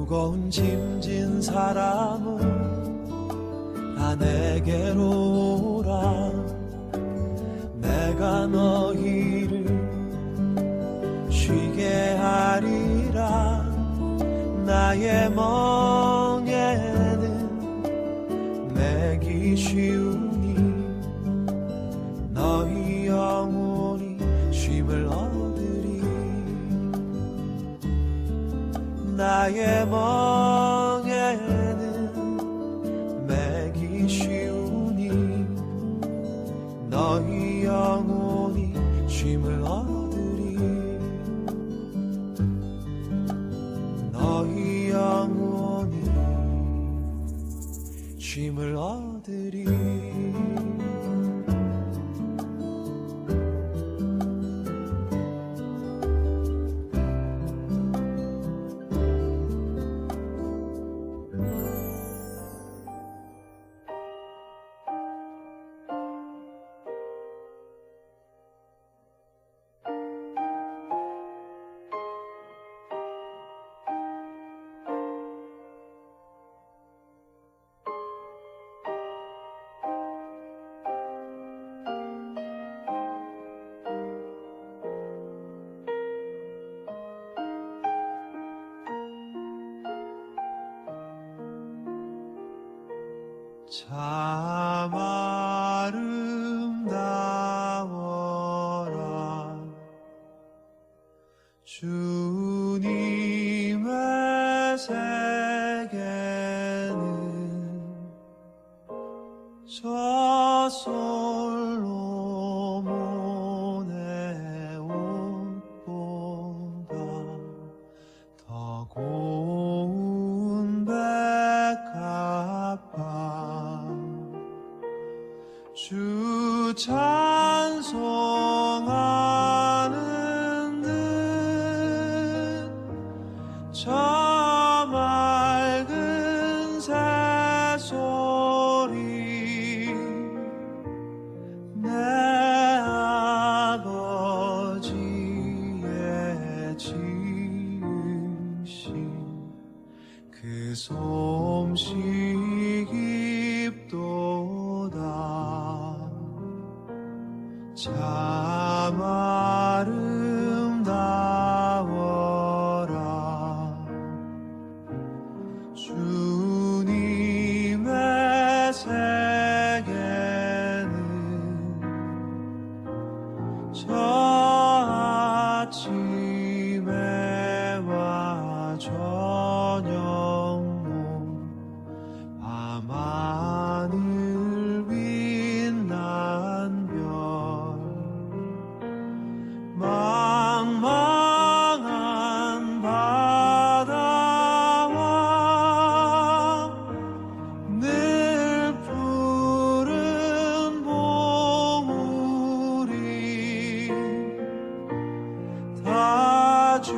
무거운 짐진 사람은 다 내게로 오라. 내가 너희를 쉬게 하리라. 나의 멍에는 매기 쉬우니 너희 영혼이 쉼을 얻으리. 나의 멍에는 매기 쉬우니 너희 영혼이 쉼을 얻으리. 너희 영혼이 쉼을 얻으리. 참 아름다워라. 주님의 세계는 저 솔로몬의 옷보다 더 고운 백합화. 주 찬송하는 듯 저 맑은 새소리 내 아버지의 지으신 그 솜씨 깊도다. 참 아름다워라. 주님의 세계는 저 아침에와 저녁 밤하늘 빛난 별 망망한 바다와 늘 푸른 봉우리 다 주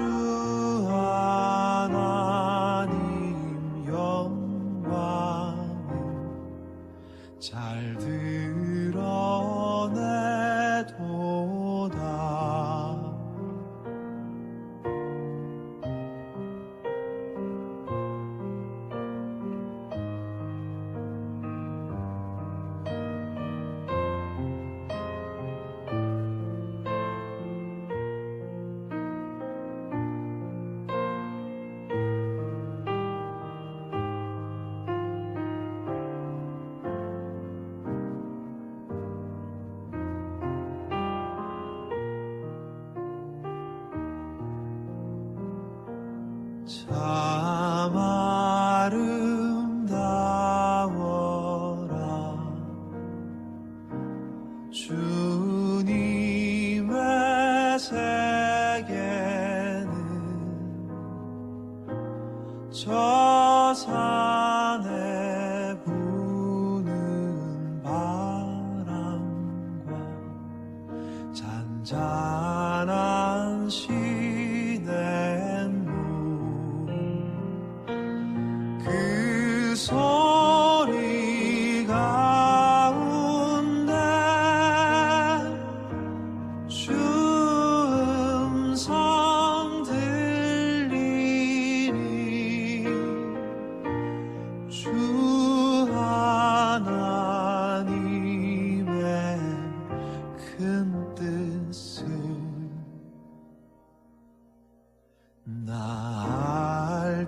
하나님 영광을 잘 드러내도다. 참 아름다워라. 주님의 세계는 저 산에 부는 바람과 잔잔한 시냇물 그 소리 가운데 주 음성 들리니 나을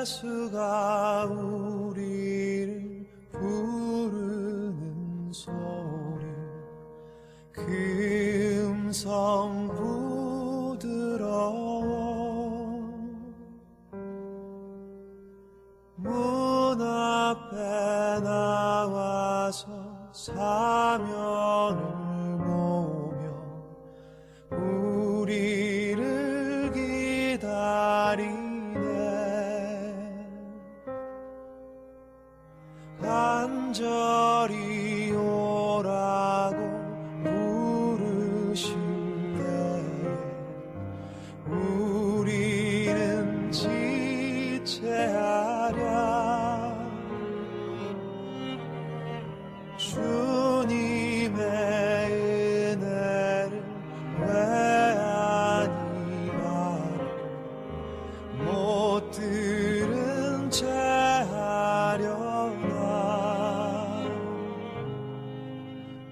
예수가 우리를 부르는 소리, 그 음성 부드러워 문 앞에 나와서 사면을 모며 우리를 기다리네. 간절히 오라고 부르실 때에 우리는 지체하랴. 주님의 은혜를 외아니 바라고 못 들은 채 하려나.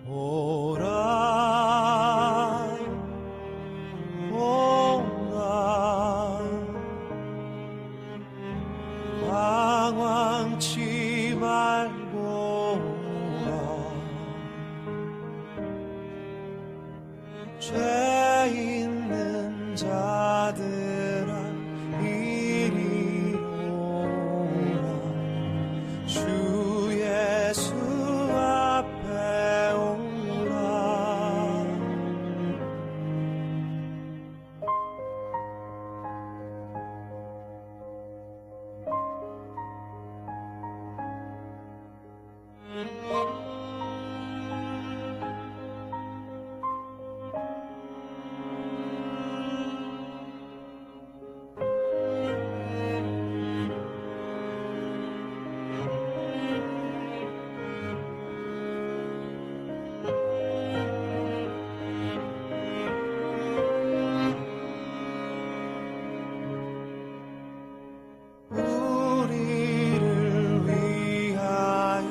오라 오라 방황치 말고 오라. 죄 있는 자들아 이리로 오라. 주 예수 앞에 오라. 우리를 위하여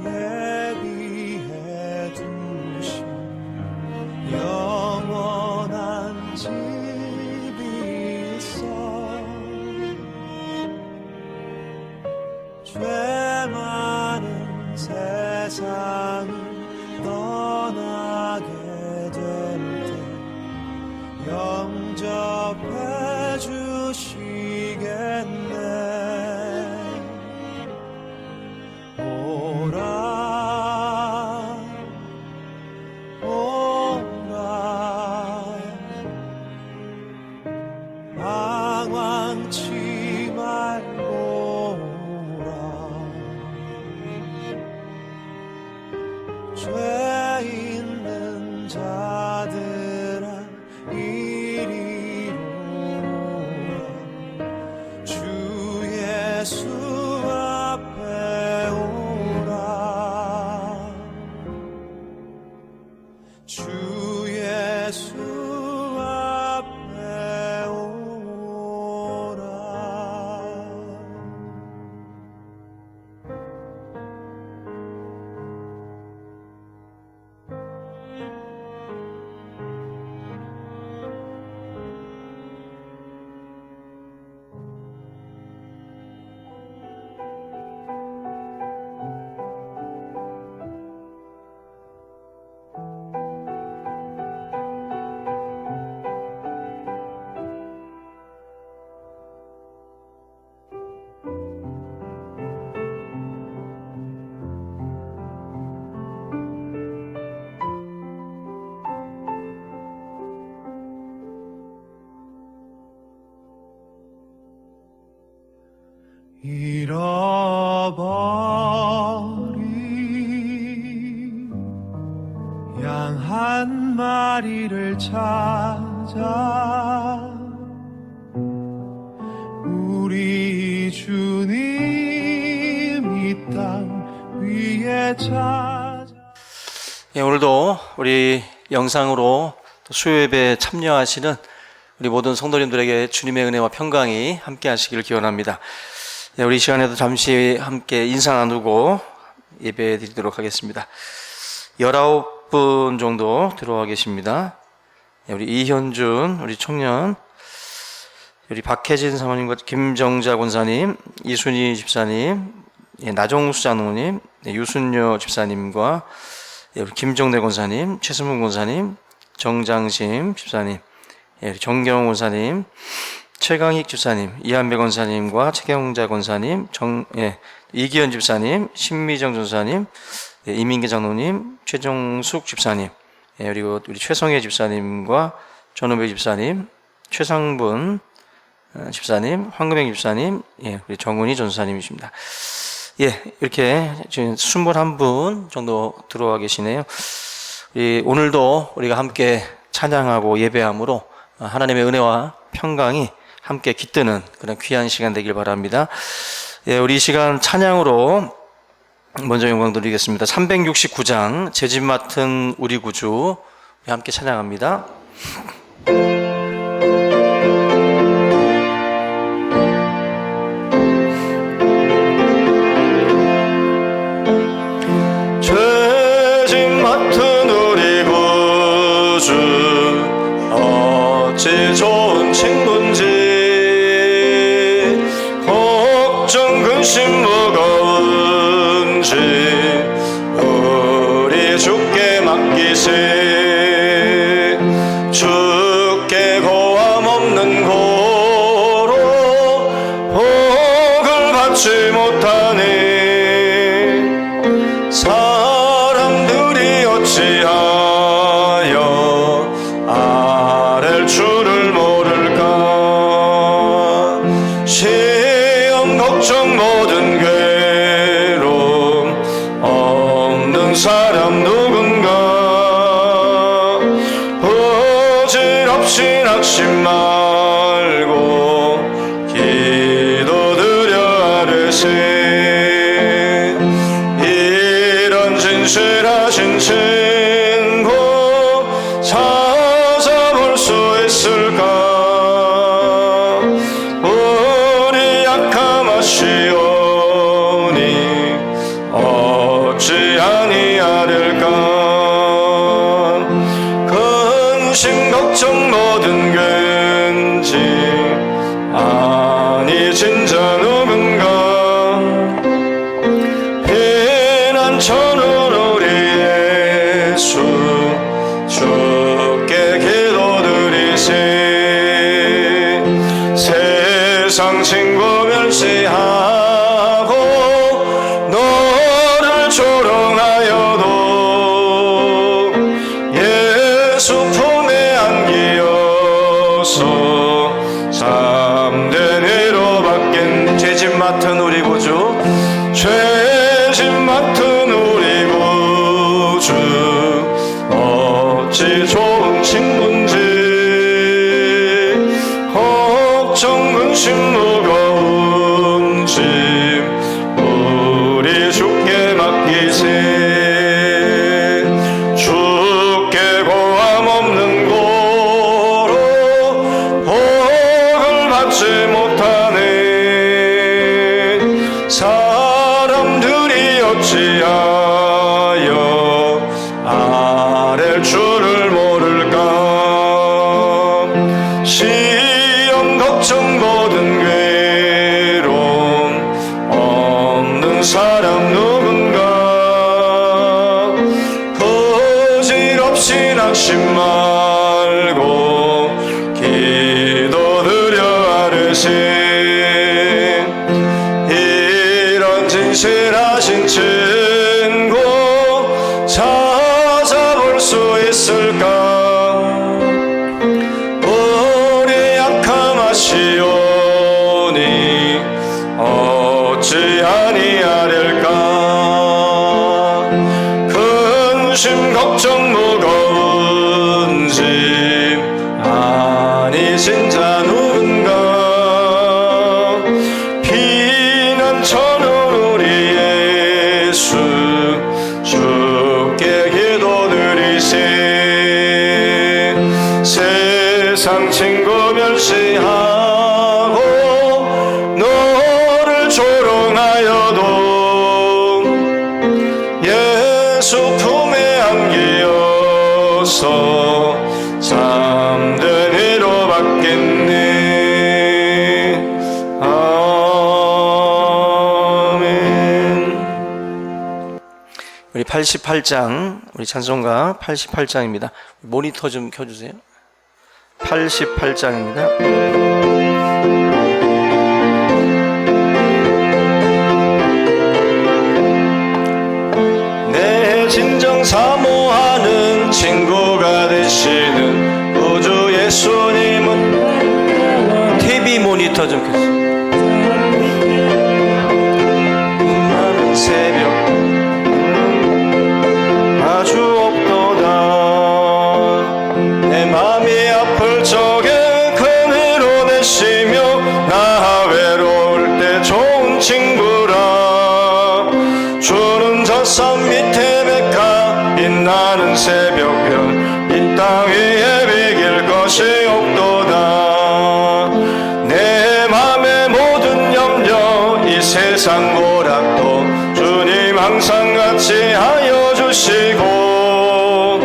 예비해 두신 영원한 집이 있어. 죄 많은 세상을 떠나게 될 때 영접해 주시겠네. 오라 오라 방황치 말고 오라. 죄 있는 자들아 이리로 오라. 주 예수 앞에 오라. 주 예수 앞에 오라. 잃어버린 양 한 마리를 찾아 우리 주님이 내게 찾아. 예, 오늘도 우리 영상으로 수요예배에 참여하시는 우리 모든 성도님들에게 주님의 은혜와 평강이 함께 하시기를 기원합니다. 예, 우리 이 시간에도 잠시 함께 인사 나누고 예배 드리도록 하겠습니다. 19분 정도 들어와 계십니다. 예, 우리 이현준 우리 청년, 우리 박혜진 사모님과 김정자 권사님, 이순희 집사님, 예, 나정수 장로님, 예, 유순녀 집사님과 예, 우리 김정대 권사님, 최승문 권사님, 정장심 집사님, 예, 정경 권사님, 최강익 집사님, 이한배 권사님과 최경자 권사님, 이기현 집사님, 신미정 전사님, 예, 이민기 장로님, 최정숙 집사님, 예, 그리고 우리 최성혜 집사님과 전우배 집사님, 최상분 집사님, 황금영 집사님, 예, 우리 정은희 전사님이십니다. 예, 이렇게 지금 21분 정도 들어와 계시네요. 오늘도 우리가 함께 찬양하고 예배함으로 하나님의 은혜와 평강이 함께 깃드는 그런 귀한 시간 되길 바랍니다. 예, 우리 이 시간 찬양으로 먼저 영광 드리겠습니다. 369장 제 집 맡은 우리 구주 함께 찬양합니다. 어찌 좋은 친구인지 걱정 근심 무거운지 우리 주께 맡기세. 주께 고함 없는 고로 복을 받지 못하니 사람들이 어찌하여 주를 모를까. 시험 걱정 모든 괴로움 없는 사람 누군가. 부질없이 낙심 말고 기도드려 아뢰세. 이런 진실하신 친구 찾아볼 수 있을까. 우리 약함하시오니 어찌 아니하릴까. 근심 걱정 모든 괜지 아니 진짜 누군가. 피난처는 우리 예수 주께 기도드리세. 세상 친구 멸시하고 너를 조롱하여도 예수 품에 안기어서 참된 위로받긴. 죄짐 맡은 우리 구주, 죄짐 맡은 우리 구주 어찌 좋은 친구인지 걱정 근심 무거운지 우리 주께 맡기세. 주께 고함 없는 고로 복을 받지 못하네. 사람들이 어찌하여 아랠 줄을 모를까. 시험 걱정 모든 괴로움 없는 사람 누군가. 부질없이 낙심 말고 기도드려 아뢰세. 이런 진실하신 친구 찾아볼 수 있을까. 우리 약함하시오니 어찌 아니하릴까. 근심 걱정 무거운지 아니 진짜 누군가. 피난처는 우리 예수 우리 88장, 우리 찬송가 88장입니다. 모니터 좀 켜주세요. 88장입니다. 내 진정 사모하는 친구가 되시는 우주 예수님은 TV 모니터 좀 켜주세요. 나는 새벽 아주 없도다. 내 맘이 아플 적에 큰 위로 되시며 나 외로울 때 좋은 친구라. 주는 저 산 밑에 백합 빛나는 새벽별 이 땅 위에 비길 것이 없도다. 내 맘의 모든 염려 이 세상 모락도 주님 항상 같이 하여 주시고,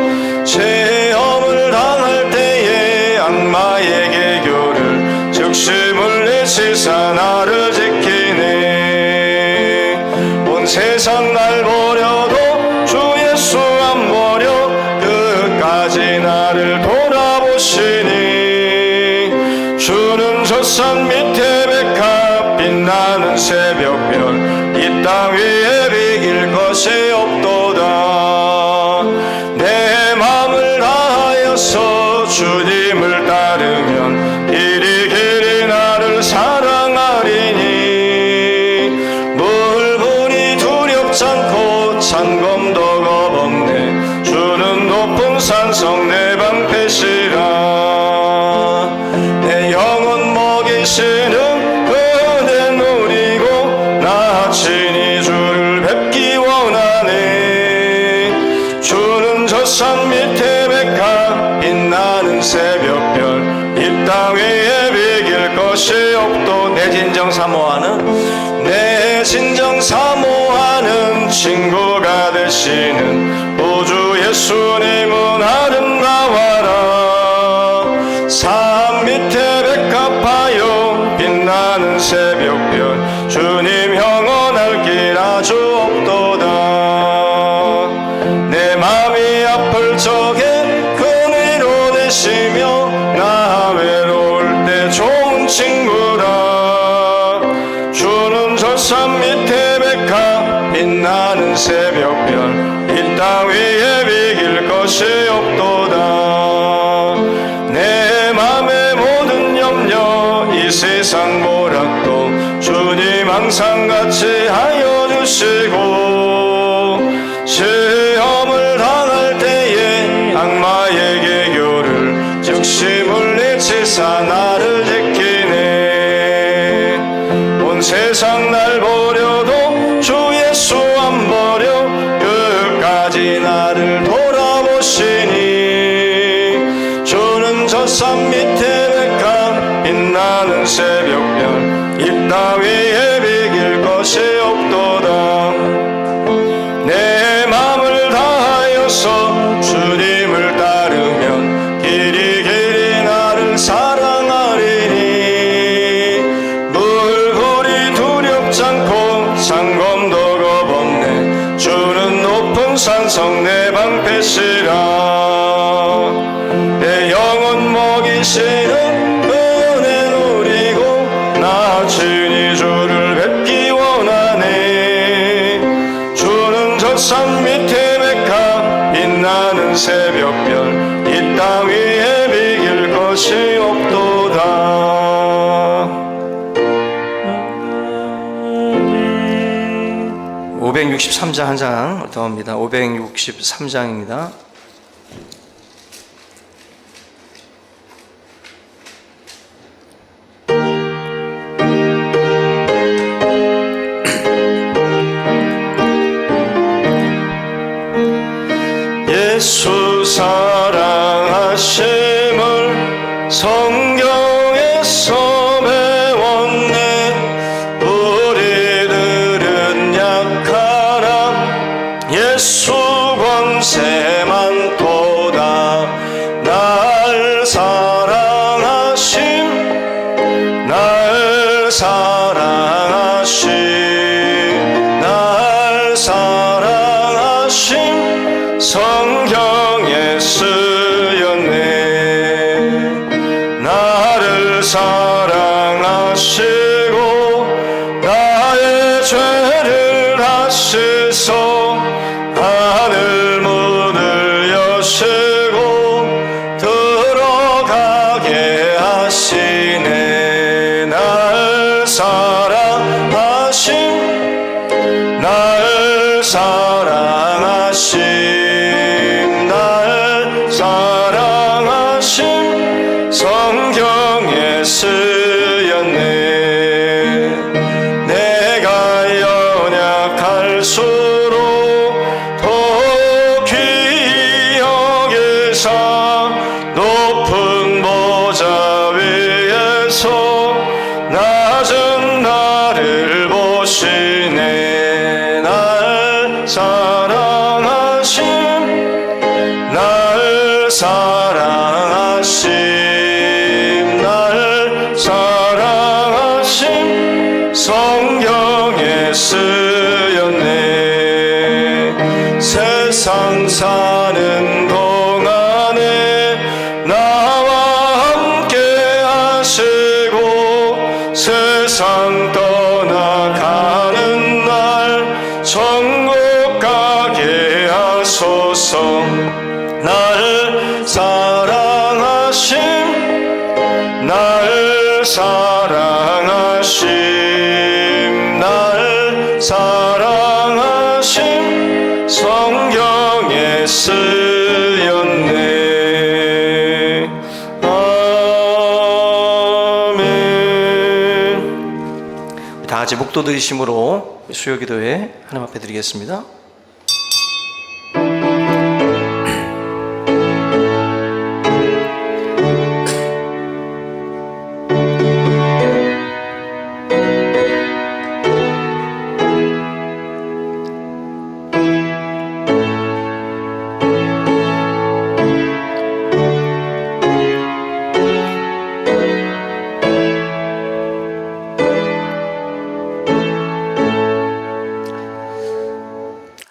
시험을 당할 때에 악마의 개교를 즉시 물리치사 나를 지키네. 온 세상 날 버려도 주 예수 안 버려 끝까지 나를 돌아보시니. 주는 저 산 밑에 백합 빛나는 새벽별 이 땅 위에 비길 것이 없도다. 내 맘을 다하여서 주님을 따르면 길이 길이 나를 사랑하리니. 물불이 두렵지 않고 찬검도 겁없네. 주는 높은 산성 내 방패시라. 내 영혼 먹이시는 그 은혜 누리고 나 친히 주를 뵙기 원하네. 주는 저 산 밑에 백합 빛나는 새벽별 이 땅 위에 비길 것이 없도. 내 진정 사모하는 친구가 되시는 우주 예수님은 아름다워라. 산 밑에 백합하여 빛나는 새벽별 주님 영원할 길 아주 없도다. 내 맘이 아플 적에 큰 위로 되시며 나 외로울 때 좋은 친구라. 주는 저 산 밑에 백합 빛나는 새벽별 이 땅 위에 비길 것이 없도다. 내 맘의 모든 염려 이 세상 모락도 주님 항상 같이 하여 주시고, 시험을 당할 때에 악마의 개교를 즉시 물리치사 나를 지키네. 온 세상 날 버려도 주 예수 안 버려 끝까지 나를 돌아보시니. 주는 저 산 밑에 백합 빛나는 새벽별 이 땅 위에 비길 것이 없도다. 내 맘을 다하여서 주님을 따르면 길이 길이 나를 사랑하리니. 물불이 두렵지 않고 상검도 겁없네. 주는 높은 산성 내 방패시라. 내 영혼 먹이시는 은혜 누리고 나 친히 주를 뵙기 원하네. 주는 저 산 밑에 백합 빛나는 새벽별 이 땅 위에 비길 것이 없도다. 563장 한 장 더 합니다. 563장입니다. 예수 사랑하심을 성경에서 배웠네. 우리들은 약하나 예수 권세 많도다. 날 사랑하심 날 사랑하심 날 사랑하심 사랑하심 날 사랑하심 성경에 쓰였네 내가 연약할수록 더 귀히 여기사 높은 보좌 위에서 낮은 나를 보시네 날 사랑하심 날 사랑하심 날 사랑하심 성경에 쓰였네 세상 사는 동안에 나와 함께 하시고 세상 떠나가는 날 천국 가게 하소서 날 사랑하심 날 사랑하심 날 사랑하심 성경에 쓰였네 아멘 다 같이 목도 들이심으로 수요기도회 하나님 앞에 드리겠습니다.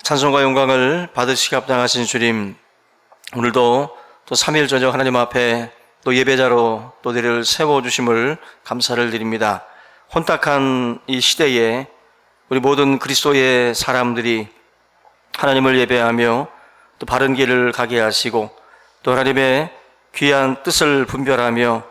찬송과 영광을 받으시기 합당하신 주님, 오늘도 또 3일 저녁 하나님 앞에 또 예배자로 또 내를 세워주심을 감사를 드립니다. 혼탁한 이 시대에 우리 모든 그리스도의 사람들이 하나님을 예배하며 또 바른 길을 가게 하시고 또 하나님의 귀한 뜻을 분별하며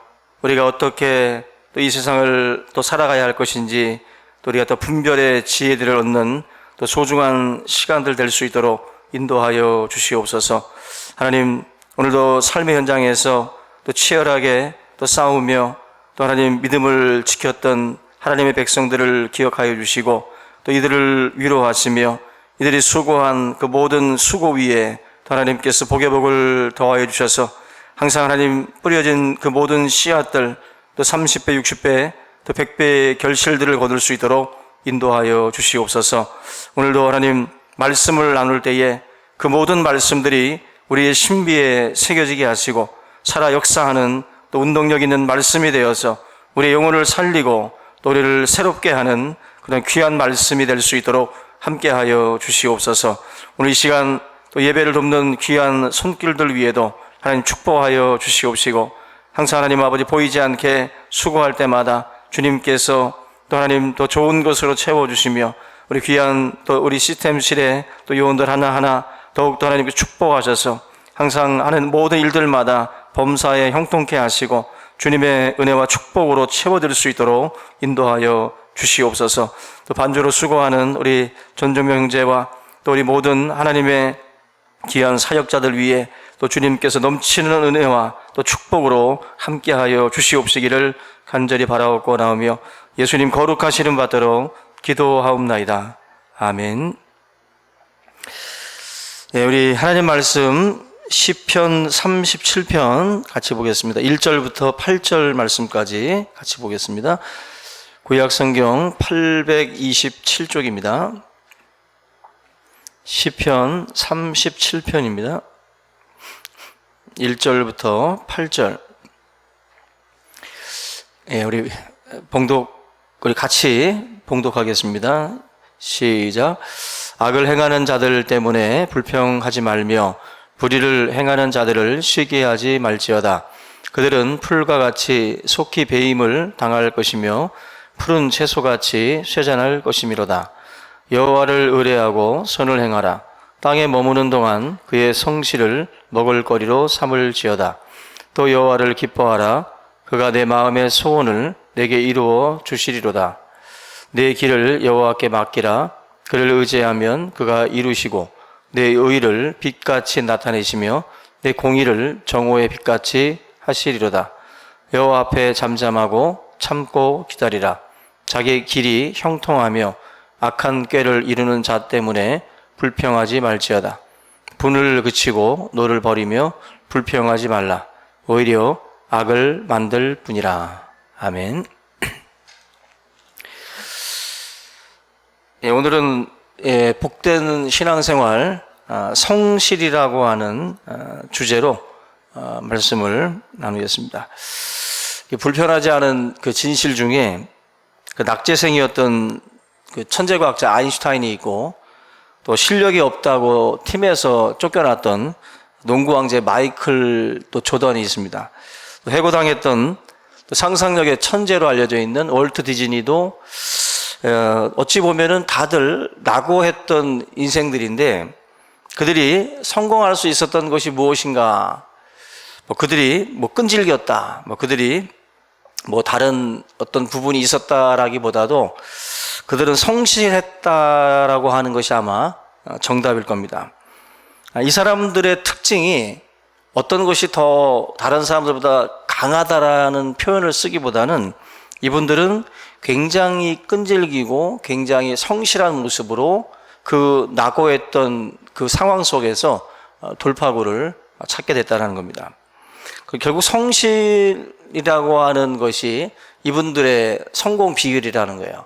우리가 어떻게 또 이 세상을 또 살아가야 할 것인지 또 우리가 또 분별의 지혜들을 얻는 또 소중한 시간들 될 수 있도록 인도하여 주시옵소서. 하나님, 오늘도 삶의 현장에서 또 치열하게 또 싸우며 또 하나님 믿음을 지켰던 하나님의 백성들을 기억하여 주시고 또 이들을 위로하시며 이들이 수고한 그 모든 수고 위에 또 하나님께서 복의 복을 더하여 주셔서 항상 하나님 뿌려진 그 모든 씨앗들 또 30배, 60배, 또 100배의 결실들을 거둘 수 있도록 인도하여 주시옵소서. 오늘도 하나님 말씀을 나눌 때에 그 모든 말씀들이 우리의 신비에 새겨지게 하시고 살아 역사하는 또 운동력 있는 말씀이 되어서 우리의 영혼을 살리고 또 우리를 새롭게 하는 그런 귀한 말씀이 될 수 있도록 함께하여 주시옵소서. 오늘 이 시간 또 예배를 돕는 귀한 손길들 위에도 하나님 축복하여 주시옵시고 항상 하나님 아버지 보이지 않게 수고할 때마다 주님께서 또 하나님 또 좋은 것으로 채워주시며 우리 귀한 또 우리 시스템실의 또 요원들 하나하나 더욱더 하나님께 축복하셔서 항상 하는 모든 일들마다 범사에 형통케 하시고 주님의 은혜와 축복으로 채워드릴 수 있도록 인도하여 주시옵소서. 또 반주로 수고하는 우리 전종명 형제와 또 우리 모든 하나님의 귀한 사역자들 위해 또 주님께서 넘치는 은혜와 또 축복으로 함께하여 주시옵시기를 간절히 바라옵고 나오며 예수님 거룩하시는 받도록 기도하옵나이다. 아멘. 네, 우리 하나님 말씀 시편 37편 같이 보겠습니다. 1절부터 8절 말씀까지 같이 보겠습니다. 구약성경 827쪽입니다. 시편 37편입니다. 1절부터 8절. 예, 우리 같이 봉독하겠습니다. 시작. 악을 행하는 자들 때문에 불평하지 말며 불의를 행하는 자들을 쉬게 하지 말지어다. 그들은 풀과 같이 속히 배임을 당할 것이며 푸른 채소같이 쇠잔할 것이미로다. 여호와를 의뢰하고 선을 행하라. 땅에 머무는 동안 그의 성실을 먹을 거리로 삼을지어다. 또 여호와를 기뻐하라. 그가 내 마음의 소원을 내게 이루어 주시리로다. 내 길을 여호와께 맡기라. 그를 의지하면 그가 이루시고 내 의를 빛같이 나타내시며 내 공의를 정오의 빛같이 하시리로다. 여호와 앞에 잠잠하고 참고 기다리라. 자기 길이 형통하며 악한 꾀를 이루는 자 때문에 불평하지 말지어다. 분을 그치고 노를 버리며 불평하지 말라. 오히려 악을 만들 뿐이라. 아멘. 오늘은 복된 신앙생활 성실이라고 하는 주제로 말씀을 나누겠습니다. 불편하지 않은 그 진실 중에 그 낙제생이었던 그 천재과학자 아인슈타인이 있고, 또 실력이 없다고 팀에서 쫓겨났던 농구 왕제 마이클 또 조던이 있습니다. 또 해고당했던 또 상상력의 천재로 알려져 있는 월트 디즈니도 어찌 보면은 다들 낙오했던 인생들인데, 그들이 성공할 수 있었던 것이 무엇인가? 그들이 끈질겼다. 그들이 다른 어떤 부분이 있었다라기보다도 그들은 성실했다라고 하는 것이 아마 정답일 겁니다. 이 사람들의 특징이 어떤 것이 더 다른 사람들보다 강하다라는 표현을 쓰기보다는 이분들은 굉장히 끈질기고 굉장히 성실한 모습으로 그 낙오했던 그 상황 속에서 돌파구를 찾게 됐다는 겁니다. 결국 성실이라고 하는 것이 이분들의 성공 비결이라는 거예요.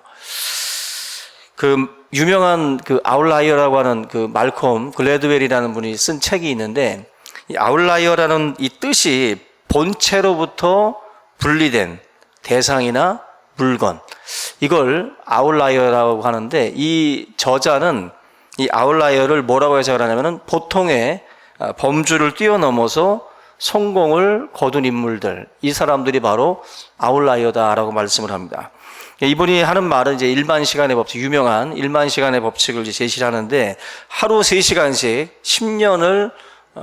그 유명한 그 아웃라이어라고 하는 그 말콤 글래드웰이라는 분이 쓴 책이 있는데, 이 아웃라이어라는 이 뜻이 본체로부터 분리된 대상이나 물건, 이걸 아웃라이어라고 하는데, 이 저자는 이 아웃라이어를 뭐라고 해석을 하냐면은 보통의 범주를 뛰어넘어서 성공을 거둔 인물들, 이 사람들이 바로 아웃라이어다라고 말씀을 합니다. 이분이 하는 말은 이제 일만 시간의 법칙, 유명한 일만 시간의 법칙을 이제 제시를 하는데, 하루 3시간씩 10년을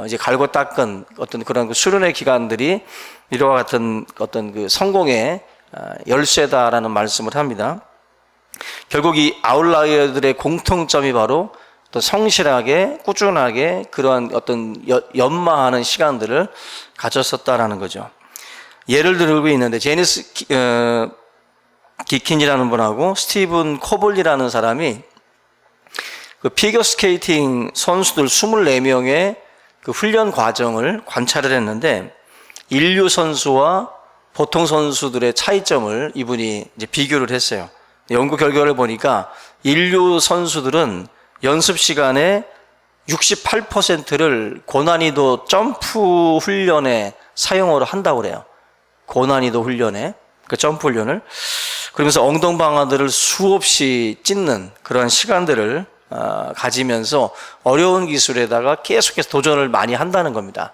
이제 갈고 닦은 어떤 그런 그 수련의 기간들이 이와 같은 어떤 그 성공의 열쇠다라는 말씀을 합니다. 결국 이 아웃라이어들의 공통점이 바로 또 성실하게 꾸준하게 그러한 어떤 연마하는 시간들을 가졌었다라는 거죠. 예를 들고 있는데, 제니스 기킨이라는 분하고 스티븐 코블리라는 사람이 그 피겨스케이팅 선수들 24명의 그 훈련 과정을 관찰을 했는데, 인류 선수와 보통 선수들의 차이점을 이분이 이제 비교를 했어요. 연구 결과를 보니까 인류 선수들은 연습 시간에 68%를 고난이도 점프 훈련에 사용을 한다고 그래요. 고난이도 훈련에, 그 점프 훈련을. 그러면서 엉덩방아들을 수없이 찢는 그러한 시간들을 가지면서 어려운 기술에다가 계속해서 도전을 많이 한다는 겁니다.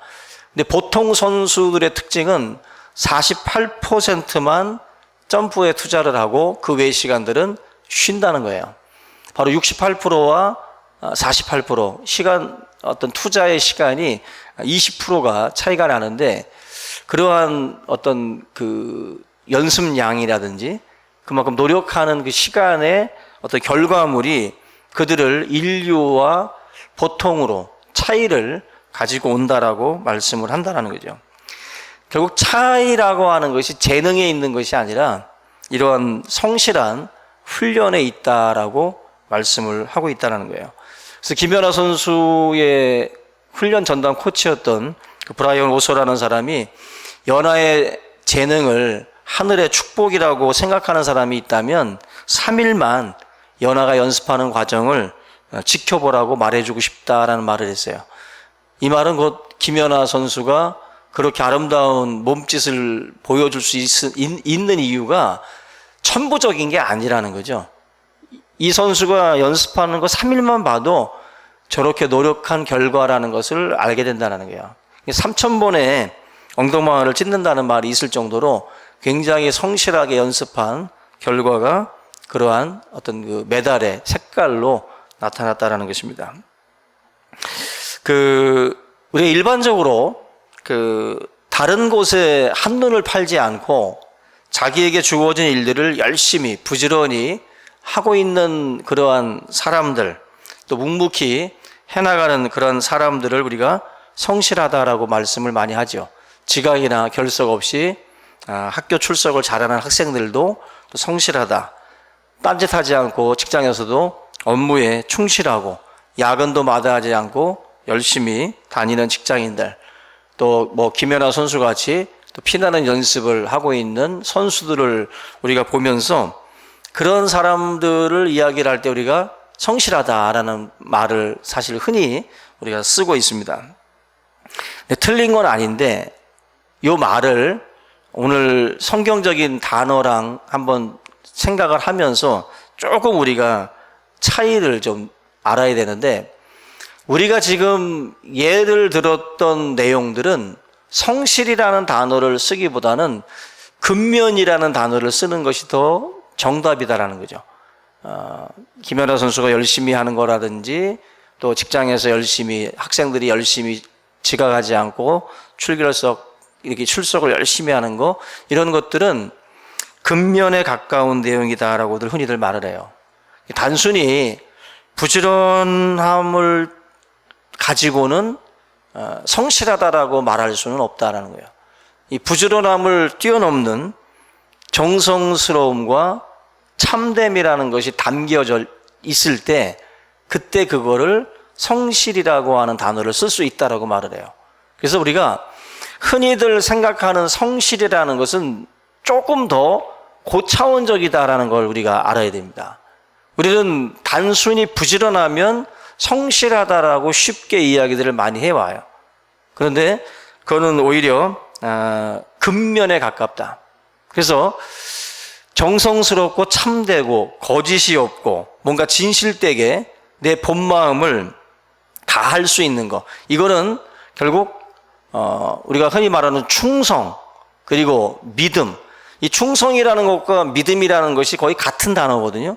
근데 보통 선수들의 특징은 48%만 점프에 투자를 하고 그 외의 시간들은 쉰다는 거예요. 바로 68%와 48% 시간, 어떤 투자의 시간이 20%가 차이가 나는데, 그러한 어떤 그 연습량이라든지 그만큼 노력하는 그 시간의 어떤 결과물이 그들을 인류와 보통으로 차이를 가지고 온다라고 말씀을 한다는 거죠. 결국 차이라고 하는 것이 재능에 있는 것이 아니라 이러한 성실한 훈련에 있다라고 말씀을 하고 있다는 거예요. 그래서 김연아 선수의 훈련 전담 코치였던 그 브라이언 오소라는 사람이 연아의 재능을 하늘의 축복이라고 생각하는 사람이 있다면 3일만 연아가 연습하는 과정을 지켜보라고 말해주고 싶다라는 말을 했어요. 이 말은 곧 김연아 선수가 그렇게 아름다운 몸짓을 보여줄 수 있는 이유가 천부적인 게 아니라는 거죠. 이 선수가 연습하는 거 3일만 봐도 저렇게 노력한 결과라는 것을 알게 된다는 거예요. 3,000번의 엉덩방아를 찢는다는 말이 있을 정도로 굉장히 성실하게 연습한 결과가 그러한 어떤 그 메달의 색깔로 나타났다라는 것입니다. 우리가 일반적으로 다른 곳에 한눈을 팔지 않고 자기에게 주어진 일들을 열심히 부지런히 하고 있는 그러한 사람들, 또 묵묵히 해나가는 그런 사람들을 우리가 성실하다라고 말씀을 많이 하죠. 지각이나 결석 없이 학교 출석을 잘하는 학생들도 또 성실하다. 딴짓하지 않고 직장에서도 업무에 충실하고 야근도 마다하지 않고 열심히 다니는 직장인들, 또 뭐 김연아 선수 같이 또 피나는 연습을 하고 있는 선수들을 우리가 보면서 그런 사람들을 이야기를 할 때 우리가 성실하다라는 말을 사실 흔히 우리가 쓰고 있습니다. 근데 틀린 건 아닌데 이 말을 오늘 성경적인 단어랑 한번 생각을 하면서 조금 우리가 차이를 좀 알아야 되는데, 우리가 지금 예를 들었던 내용들은 성실이라는 단어를 쓰기보다는 근면이라는 단어를 쓰는 것이 더 정답이다라는 거죠. 김연아 선수가 열심히 하는 거라든지 또 직장에서 열심히 학생들이 열심히 지각하지 않고 이렇게 출석을 열심히 하는 거, 이런 것들은 근면에 가까운 내용이다라고들 흔히들 말을 해요. 단순히 부지런함을 가지고는 성실하다라고 말할 수는 없다라는 거예요. 이 부지런함을 뛰어넘는 정성스러움과 참됨이라는 것이 담겨져 있을 때 그때 그거를 성실이라고 하는 단어를 쓸 수 있다라고 말을 해요. 그래서 우리가 흔히들 생각하는 성실이라는 것은 조금 더 고차원적이다라는 걸 우리가 알아야 됩니다. 우리는 단순히 부지런하면 성실하다라고 쉽게 이야기들을 많이 해와요. 그런데 그거는 오히려 근면에 가깝다. 그래서 정성스럽고 참되고 거짓이 없고 뭔가 진실되게 내 본 마음을 다할 수 있는 거, 이거는 결국 우리가 흔히 말하는 충성, 그리고 믿음, 이 충성이라는 것과 믿음이라는 것이 거의 같은 단어거든요.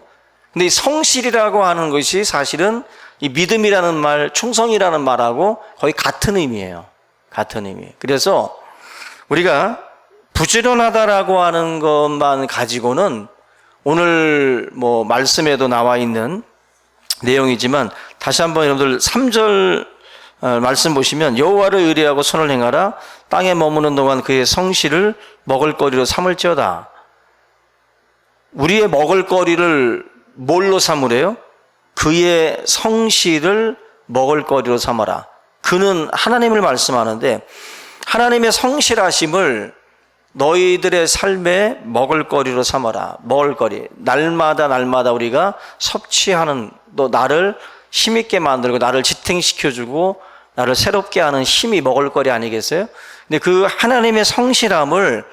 근데 이 성실이라고 하는 것이 사실은 이 믿음이라는 말, 충성이라는 말하고 거의 같은 의미예요. 같은 의미. 그래서 우리가 부지런하다라고 하는 것만 가지고는 오늘 뭐 말씀에도 나와 있는 내용이지만, 다시 한번 여러분들 3절 말씀 보시면 여호와를 의뢰하고 선을 행하라. 땅에 머무는 동안 그의 성실을 먹을거리로 삼을지어다. 우리의 먹을거리를 뭘로 삼으래요? 그의 성실을 먹을거리로 삼아라. 그는 하나님을 말씀하는데, 하나님의 성실하심을 너희들의 삶에 먹을거리로 삼아라. 먹을거리. 날마다 우리가 섭취하는, 또 나를 힘있게 만들고 나를 지탱시켜주고 나를 새롭게 하는 힘이 먹을거리 아니겠어요? 근데 그 하나님의 성실함을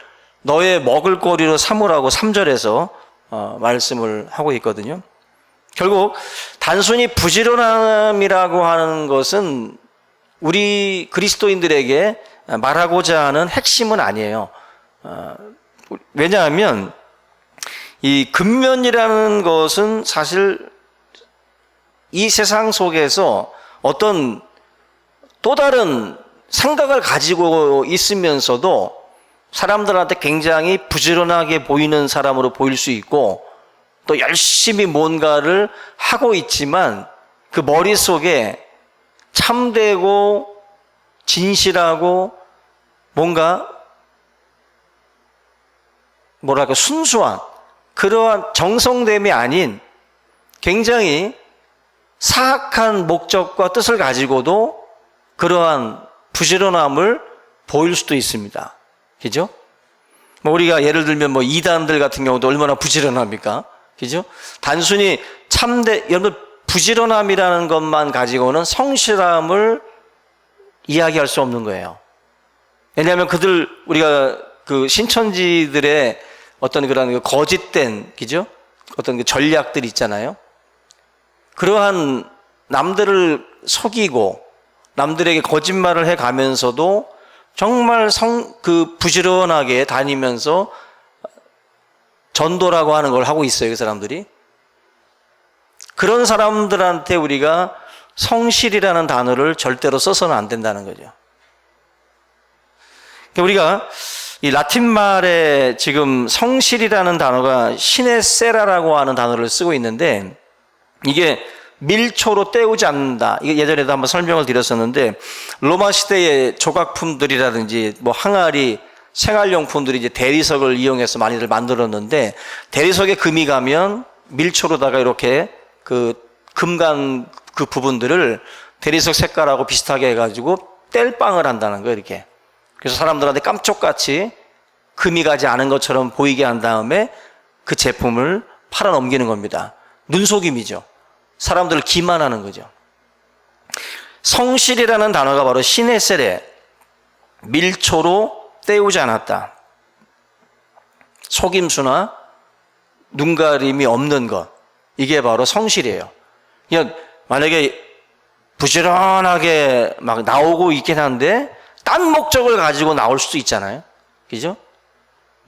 너의 먹을거리로 삼으라고 3절에서 말씀을 하고 있거든요. 결국 단순히 부지런함이라고 하는 것은 우리 그리스도인들에게 말하고자 하는 핵심은 아니에요. 왜냐하면 이 근면이라는 것은 사실 이 세상 속에서 어떤 또 다른 생각을 가지고 있으면서도 사람들한테 굉장히 부지런하게 보이는 사람으로 보일 수 있고, 또 열심히 뭔가를 하고 있지만 그 머릿속에 참되고 진실하고 뭔가 뭐랄까 순수한 그러한 정성됨이 아닌 굉장히 사악한 목적과 뜻을 가지고도 그러한 부지런함을 보일 수도 있습니다. 그죠? 뭐 우리가 예를 들면 뭐 이단들 같은 경우도 얼마나 부지런합니까? 그죠? 단순히 여러분 부지런함이라는 것만 가지고는 성실함을 이야기할 수 없는 거예요. 왜냐하면 우리가 그 신천지들의 어떤 그런 거짓된, 그죠? 어떤 그 전략들이 있잖아요. 그러한 남들을 속이고 남들에게 거짓말을 해 가면서도 정말 부지런하게 다니면서 전도라고 하는 걸 하고 있어요, 그 사람들이. 그런 사람들한테 우리가 성실이라는 단어를 절대로 써서는 안 된다는 거죠. 우리가 이 라틴 말에 지금 성실이라는 단어가 시네세라라고 하는 단어를 쓰고 있는데, 이게 밀초로 때우지 않는다. 이게 예전에도 한번 설명을 드렸었는데, 로마 시대의 조각품들이라든지 뭐 항아리, 생활용품들이 이제 대리석을 이용해서 많이들 만들었는데, 대리석에 금이 가면 밀초로다가 이렇게 그 금간 그 부분들을 대리석 색깔하고 비슷하게 해가지고 뗄빵을 한다는 거예요, 이렇게. 그래서 사람들한테 깜짝같이 금이 가지 않은 것처럼 보이게 한 다음에 그 제품을 팔아 넘기는 겁니다. 눈속임이죠. 사람들을 기만하는 거죠. 성실이라는 단어가 바로 시네세레, 밀초로 때우지 않았다. 속임수나 눈가림이 없는 것, 이게 바로 성실이에요. 그냥 만약에 부지런하게 막 나오고 있긴 한데 딴 목적을 가지고 나올 수도 있잖아요. 그죠?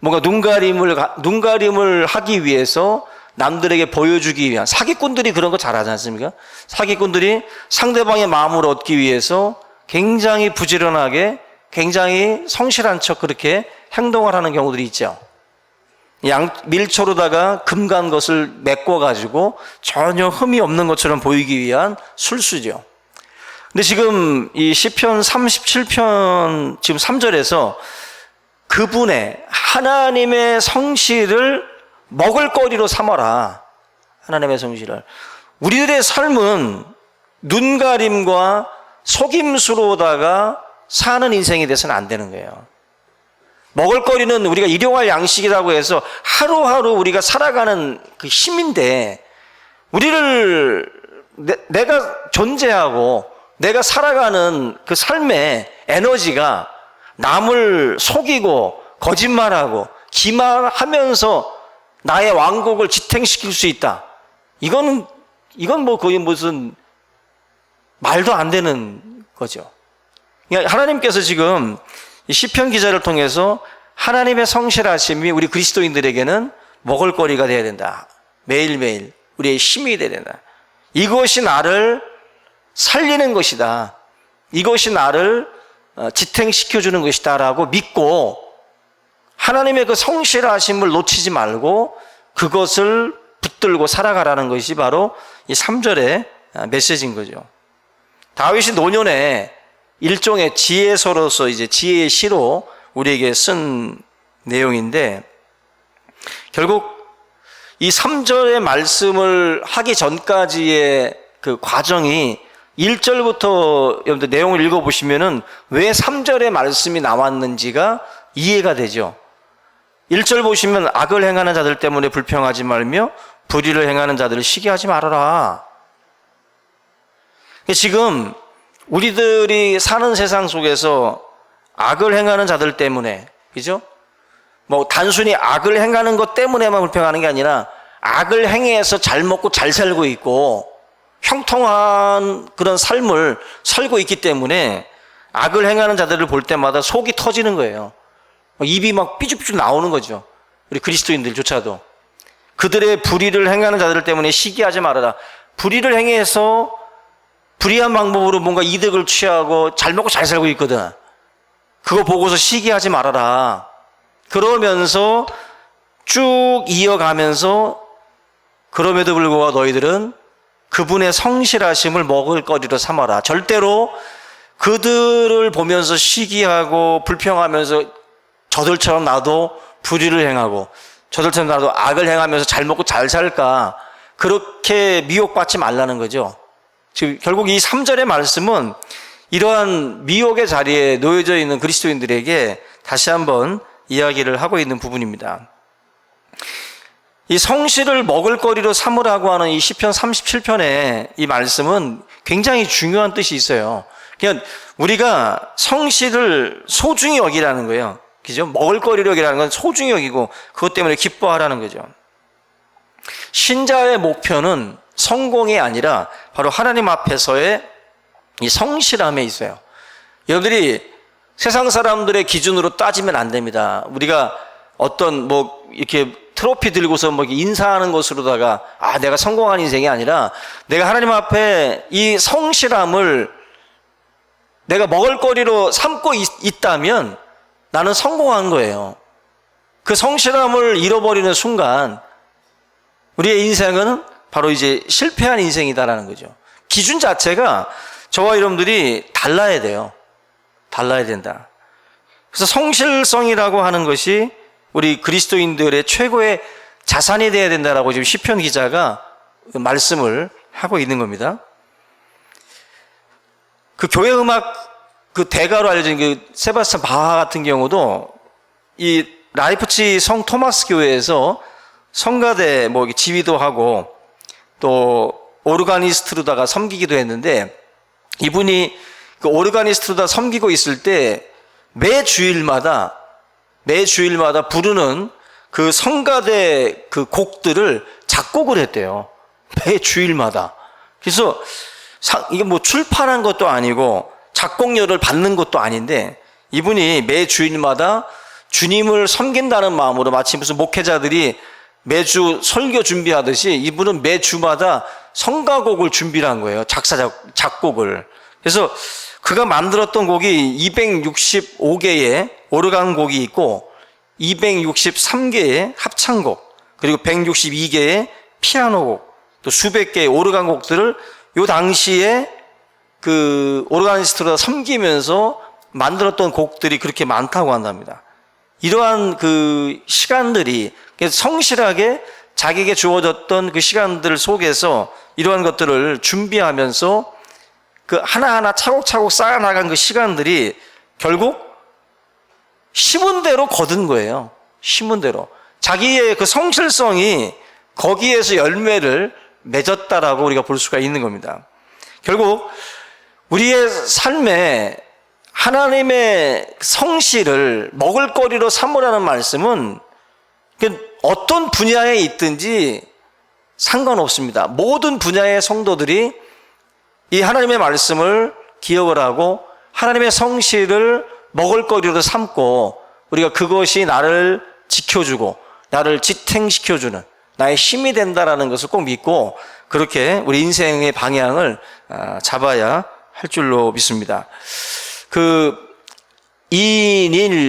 뭔가 눈가림을 하기 위해서 남들에게 보여주기 위한, 사기꾼들이 그런 거 잘하지 않습니까? 사기꾼들이 상대방의 마음을 얻기 위해서 굉장히 부지런하게, 굉장히 성실한 척 그렇게 행동을 하는 경우들이 있죠. 밀초로다가 금간 것을 메꿔가지고 전혀 흠이 없는 것처럼 보이기 위한 술수죠. 근데 지금 이 시편 37편 지금 3절에서 그분의 하나님의 성실을 먹을거리로 삼아라. 하나님의 성실을. 우리들의 삶은 눈가림과 속임수로다가 사는 인생이 돼서는 안 되는 거예요. 먹을거리는 우리가 일용할 양식이라고 해서 하루하루 우리가 살아가는 그 힘인데, 우리를 내가 존재하고 내가 살아가는 그 삶의 에너지가 남을 속이고 거짓말하고 기만하면서 나의 왕국을 지탱시킬 수 있다. 이건 뭐 거의 무슨 말도 안 되는 거죠. 그러니까 하나님께서 지금 이 시편 기자를 통해서 하나님의 성실하심이 우리 그리스도인들에게는 먹을거리가 되어야 된다. 매일매일 우리의 힘이 되어야 된다. 이것이 나를 살리는 것이다. 이것이 나를 지탱시켜주는 것이다 라고 믿고 하나님의 그 성실하심을 놓치지 말고 그것을 붙들고 살아가라는 것이 바로 이 3절의 메시지인 거죠. 다윗이 노년에 일종의 지혜서로서 이제 지혜의 시로 우리에게 쓴 내용인데, 결국 이 3절의 말씀을 하기 전까지의 그 과정이 1절부터 여러분들 내용을 읽어보시면은 왜 3절의 말씀이 나왔는지가 이해가 되죠. 1절 보시면 악을 행하는 자들 때문에 불평하지 말며 불의를 행하는 자들을 시기하지 말아라. 지금 우리들이 사는 세상 속에서 악을 행하는 자들 때문에, 그죠? 뭐 단순히 악을 행하는 것 때문에만 불평하는 게 아니라 악을 행해서 잘 먹고 잘 살고 있고 형통한 그런 삶을 살고 있기 때문에 악을 행하는 자들을 볼 때마다 속이 터지는 거예요. 입이 막 삐죽삐죽 나오는 거죠. 우리 그리스도인들조차도. 그들의 불의를 행하는 자들 때문에 시기하지 말아라. 불의를 행해서 불의한 방법으로 뭔가 이득을 취하고 잘 먹고 잘 살고 있거든. 그거 보고서 시기하지 말아라. 그러면서 쭉 이어가면서 그럼에도 불구하고 너희들은 그분의 성실하심을 먹을거리로 삼아라. 절대로 그들을 보면서 시기하고 불평하면서 저들처럼 나도 불의를 행하고 저들처럼 나도 악을 행하면서 잘 먹고 잘 살까, 그렇게 미혹받지 말라는 거죠. 지금 결국 이 3절의 말씀은 이러한 미혹의 자리에 놓여져 있는 그리스도인들에게 다시 한번 이야기를 하고 있는 부분입니다. 이 성실을 먹을거리로 삼으라고 하는 이 시편 37편의 이 말씀은 굉장히 중요한 뜻이 있어요. 그냥 우리가 성실을 소중히 여기라는 거예요. 그죠? 먹을거리로 여기라는 건 소중히 여기고 그것 때문에 기뻐하라는 거죠. 신자의 목표는 성공이 아니라 바로 하나님 앞에서의 이 성실함에 있어요. 여러분들이 세상 사람들의 기준으로 따지면 안 됩니다. 우리가 어떤 뭐 이렇게 트로피 들고서 뭐 인사하는 것으로다가 내가 성공한 인생이 아니라 내가 하나님 앞에 이 성실함을 내가 먹을거리로 삼고 있다면 나는 성공한 거예요. 그 성실함을 잃어버리는 순간 우리의 인생은 바로 이제 실패한 인생이다라는 거죠. 기준 자체가 저와 여러분들이 달라야 돼요. 달라야 된다. 그래서 성실성이라고 하는 것이 우리 그리스도인들의 최고의 자산이 되어야 된다라고 지금 시편 기자가 말씀을 하고 있는 겁니다. 그 교회 음악 그 대가로 알려진 그 세바스찬 바하 같은 경우도 이 라이프치 성 토마스 교회에서 성가대 뭐 지휘도 하고 또 오르가니스트로다가 섬기기도 했는데, 이분이 그 오르가니스트로다 섬기고 있을 때 매 주일마다 부르는 그 성가대 그 곡들을 작곡을 했대요. 매 주일마다. 그래서 이게 뭐 출판한 것도 아니고 작곡료를 받는 것도 아닌데, 이분이 매 주일마다 주님을 섬긴다는 마음으로 마치 무슨 목회자들이 매주 설교 준비하듯이 이분은 매 주마다 성가곡을 준비를 한 거예요. 작곡을. 그래서 그가 만들었던 곡이 265개의 오르간 곡이 있고 263개의 합창곡, 그리고 162개의 피아노 곡, 또 수백 개의 오르간 곡들을 요 당시에 그 오르가니스트로 섬기면서 만들었던 곡들이 그렇게 많다고 한답니다. 이러한 그 시간들이 성실하게 자기에게 주어졌던 그 시간들 속에서 이러한 것들을 준비하면서 그 하나하나 차곡차곡 쌓아나간 그 시간들이 결국 심은 대로 거둔 거예요. 심은 대로. 자기의 그 성실성이 거기에서 열매를 맺었다라고 우리가 볼 수가 있는 겁니다. 결국 우리의 삶에 하나님의 성실을 먹을거리로 삼으라는 말씀은 어떤 분야에 있든지 상관없습니다. 모든 분야의 성도들이 이 하나님의 말씀을 기억을 하고 하나님의 성실을 먹을거리로 삼고 우리가 그것이 나를 지켜주고 나를 지탱시켜주는 나의 힘이 된다라는 것을 꼭 믿고 그렇게 우리 인생의 방향을 잡아야 할 줄로 믿습니다. 그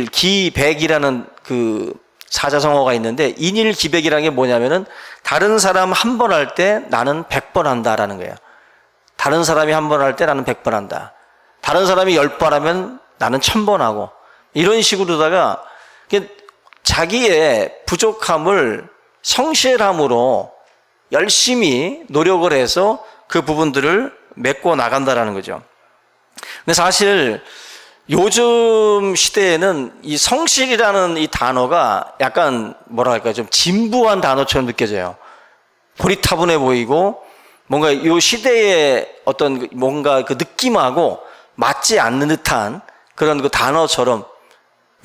인일기백이라는 그 사자성어가 있는데, 인일기백이라는 게 뭐냐면은 다른 사람 한 번 할 때 나는 100번 한다라는 거예요. 다른 사람이 한 번 할 때 나는 100번 한다. 다른 사람이 10번 하면 나는 1000번 하고, 이런 식으로다가 자기의 부족함을 성실함으로 열심히 노력을 해서 그 부분들을 메꿔 나간다라는 거죠. 근데 사실 요즘 시대에는 이 성실이라는 이 단어가 약간 뭐랄까 좀 진부한 단어처럼 느껴져요. 고리타분해 보이고 뭔가 이 시대의 어떤 뭔가 그 느낌하고 맞지 않는 듯한 그런 그 단어처럼,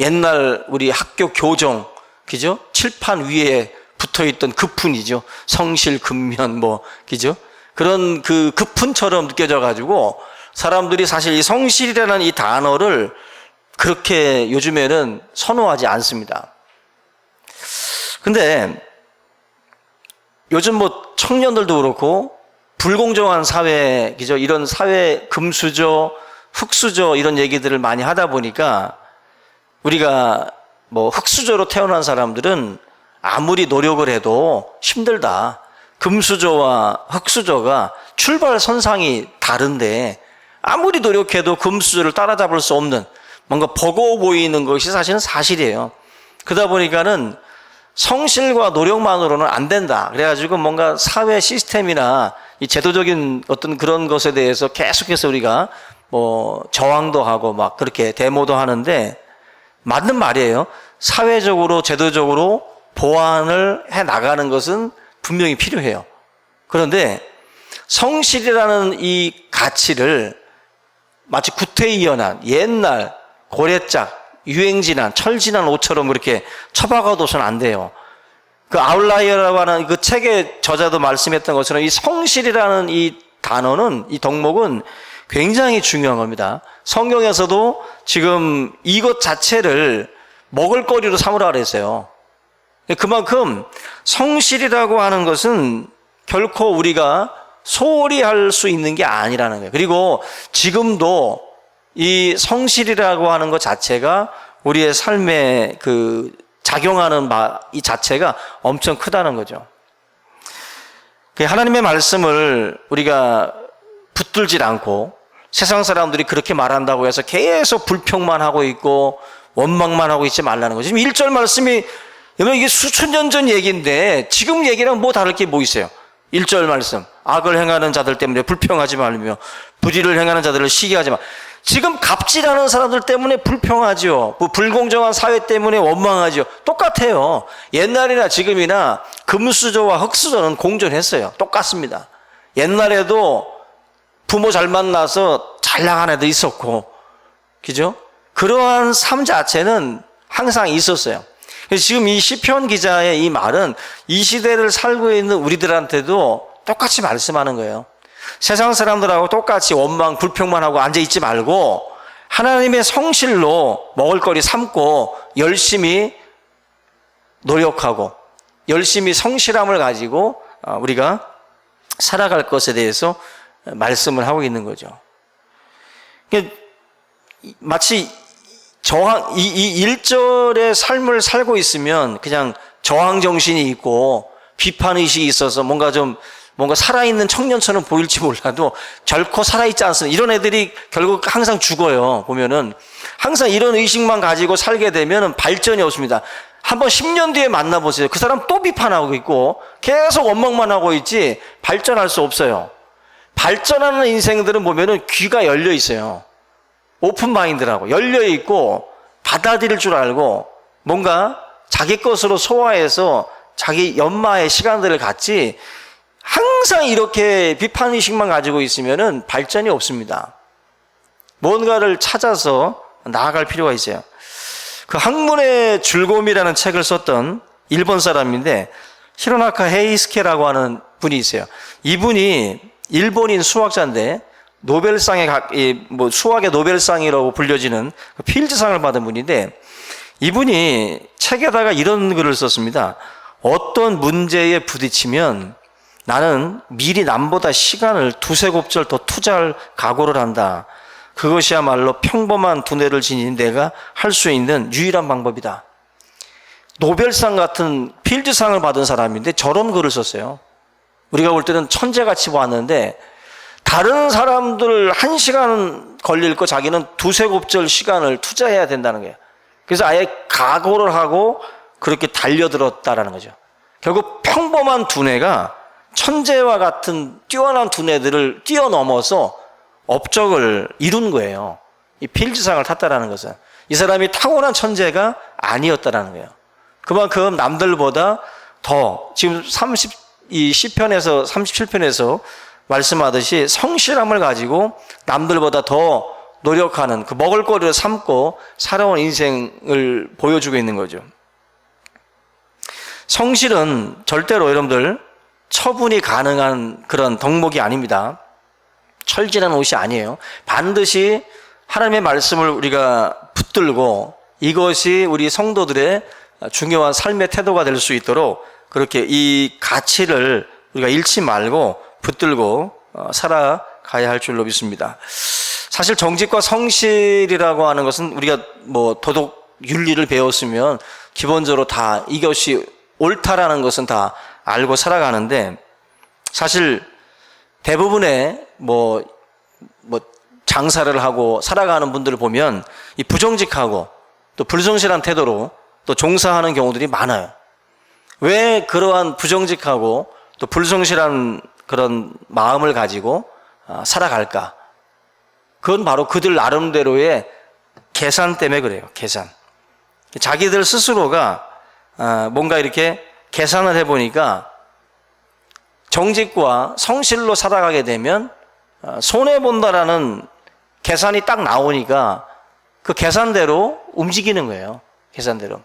옛날 우리 학교 교정, 그죠? 칠판 위에 붙어 있던 급훈이죠. 성실, 근면, 뭐, 그죠? 그런 그 급훈처럼 느껴져 가지고 사람들이 사실 이 성실이라는 이 단어를 그렇게 요즘에는 선호하지 않습니다. 근데 요즘 뭐 청년들도 그렇고 불공정한 사회, 그죠? 이런 사회 금수저, 흑수저 이런 얘기들을 많이 하다 보니까 우리가 뭐 흑수저로 태어난 사람들은 아무리 노력을 해도 힘들다. 금수저와 흑수저가 출발 선상이 다른데 아무리 노력해도 금수저를 따라잡을 수 없는 뭔가 버거워 보이는 것이 사실은 사실이에요. 그러다 보니까는 성실과 노력만으로는 안 된다. 그래가지고 뭔가 사회 시스템이나 이 제도적인 어떤 그런 것에 대해서 계속해서 우리가 뭐 저항도 하고 막 그렇게 데모도 하는데, 맞는 말이에요. 사회적으로 제도적으로 보완을 해 나가는 것은 분명히 필요해요. 그런데 성실이라는 이 가치를 마치 구태의연한 옛날 고래짝 유행지난 철지난 옷처럼 그렇게 처박아둬서는 안 돼요. 그 아웃라이어라고 하는 그 책의 저자도 말씀했던 것처럼 이 성실이라는 이 단어는, 이 덕목은 굉장히 중요한 겁니다. 성경에서도 지금 이것 자체를 먹을거리로 삼으라 그랬어요. 그만큼 성실이라고 하는 것은 결코 우리가 소홀히 할 수 있는 게 아니라는 거예요. 그리고 지금도 이 성실이라고 하는 것 자체가 우리의 삶에 그 작용하는 이 자체가 엄청 크다는 거죠. 하나님의 말씀을 우리가 붙들질 않고 세상 사람들이 그렇게 말한다고 해서 계속 불평만 하고 있고 원망만 하고 있지 말라는 거죠. 지금 1절 말씀이 여러분 이게 수천 년 전 얘기인데 지금 얘기랑 뭐 다를 게 뭐 있어요? 1절 말씀, 악을 행하는 자들 때문에 불평하지 말며 불의를 행하는 자들을 시기하지 마. 지금 갑질하는 사람들 때문에 불평하죠. 뭐 불공정한 사회 때문에 원망하죠. 똑같아요. 옛날이나 지금이나 금수저와 흙수저는 공존했어요. 똑같습니다. 옛날에도 부모 잘 만나서 잘 나간 애도 있었고, 그죠? 그러한 삶 자체는 항상 있었어요. 그래서 지금 이 시편 기자의 이 말은 이 시대를 살고 있는 우리들한테도 똑같이 말씀하는 거예요. 세상 사람들하고 똑같이 원망, 불평만 하고 앉아있지 말고 하나님의 성실로 먹을거리 삼고 열심히 노력하고 열심히 성실함을 가지고 우리가 살아갈 것에 대해서 말씀을 하고 있는 거죠. 마치 이 1절의 삶을 살고 있으면 그냥 저항정신이 있고 비판의식이 있어서 뭔가 살아있는 청년처럼 보일지 몰라도 결코 살아있지 않습니다. 이런 애들이 결국 항상 죽어요. 보면은 항상 이런 의식만 가지고 살게 되면 발전이 없습니다. 한번 10년 뒤에 만나보세요. 그 사람 또 비판하고 있고 계속 원망만 하고 있지 발전할 수 없어요. 발전하는 인생들은 보면은 귀가 열려 있어요. 오픈 마인드라고 열려 있고 받아들일 줄 알고 뭔가 자기 것으로 소화해서 자기 연마의 시간들을 갖지 항상 이렇게 비판의식만 가지고 있으면은 발전이 없습니다. 뭔가를 찾아서 나아갈 필요가 있어요. 그 학문의 즐거움이라는 책을 썼던 일본 사람인데 히로나카 헤이스케라고 하는 분이 있어요. 이분이 일본인 수학자인데 수학의 노벨상이라고 불려지는 필즈상을 받은 분인데 이분이 책에다가 이런 글을 썼습니다. 어떤 문제에 부딪히면 나는 미리 남보다 시간을 두세 곱절 더 투자할 각오를 한다. 그것이야말로 평범한 두뇌를 지닌 내가 할 수 있는 유일한 방법이다. 노벨상 같은 필드상을 받은 사람인데 저런 글을 썼어요. 우리가 볼 때는 천재같이 보았는데 다른 사람들 1시간 걸릴 거 자기는 두세 곱절 시간을 투자해야 된다는 거예요. 그래서 아예 각오를 하고 그렇게 달려들었다라는 거죠. 결국 평범한 두뇌가 천재와 같은 뛰어난 두뇌들을 뛰어넘어서 업적을 이룬 거예요. 이 필즈상을 탔다라는 것은 이 사람이 타고난 천재가 아니었다라는 거예요. 그만큼 남들보다 더 지금 이 시편에서 37편에서 말씀하듯이 성실함을 가지고 남들보다 더 노력하는 그 먹을거리를 삼고 살아온 인생을 보여주고 있는 거죠. 성실은 절대로 여러분들 처분이 가능한 그런 덕목이 아닙니다. 철진한 옷이 아니에요. 반드시 하나님의 말씀을 우리가 붙들고 이것이 우리 성도들의 중요한 삶의 태도가 될 수 있도록 그렇게 이 가치를 우리가 잃지 말고 붙들고 살아가야 할 줄로 믿습니다. 사실 정직과 성실이라고 하는 것은 우리가 도덕 윤리를 배웠으면 기본적으로 다 이것이 옳다라는 것은 다 알고 살아가는데 사실 대부분의 장사를 하고 살아가는 분들을 보면 이 부정직하고 또 불성실한 태도로 또 종사하는 경우들이 많아요. 왜 그러한 부정직하고 또 불성실한 그런 마음을 가지고 살아갈까? 그건 바로 그들 나름대로의 계산 때문에 그래요. 계산. 자기들 스스로가 뭔가 이렇게 계산을 해보니까 정직과 성실로 살아가게 되면 손해본다라는 계산이 딱 나오니까 그 계산대로 움직이는 거예요. 계산대로.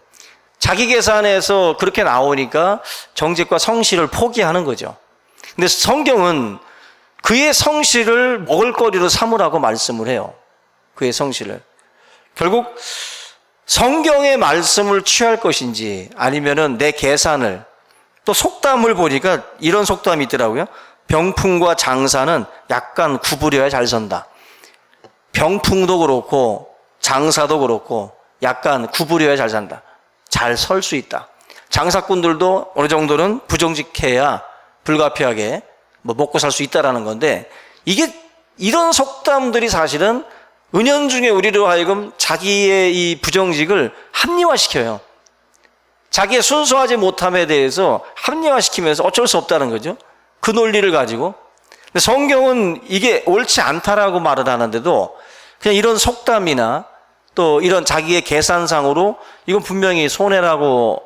자기 계산에서 그렇게 나오니까 정직과 성실을 포기하는 거죠. 근데 성경은 그의 성실을 먹을거리로 삼으라고 말씀을 해요. 그의 성실을. 결국 성경의 말씀을 취할 것인지 아니면은 내 계산을 또 속담을 보니까 이런 속담이 있더라고요. 병풍과 장사는 약간 구부려야 잘 선다. 병풍도 그렇고 장사도 그렇고 약간 구부려야 잘 산다. 잘 설 수 있다. 장사꾼들도 어느 정도는 부정직해야 불가피하게 뭐 먹고 살 수 있다라는 건데, 이게 이런 속담들이 사실은 은연중에 우리로 하여금 자기의 이 부정직을 합리화시켜요. 자기의 순수하지 못함에 대해서 합리화시키면서 어쩔 수 없다는 거죠. 그 논리를 가지고. 근데 성경은 이게 옳지 않다라고 말을 하는데도 그냥 이런 속담이나 또 이런 자기의 계산상으로 이건 분명히 손해라고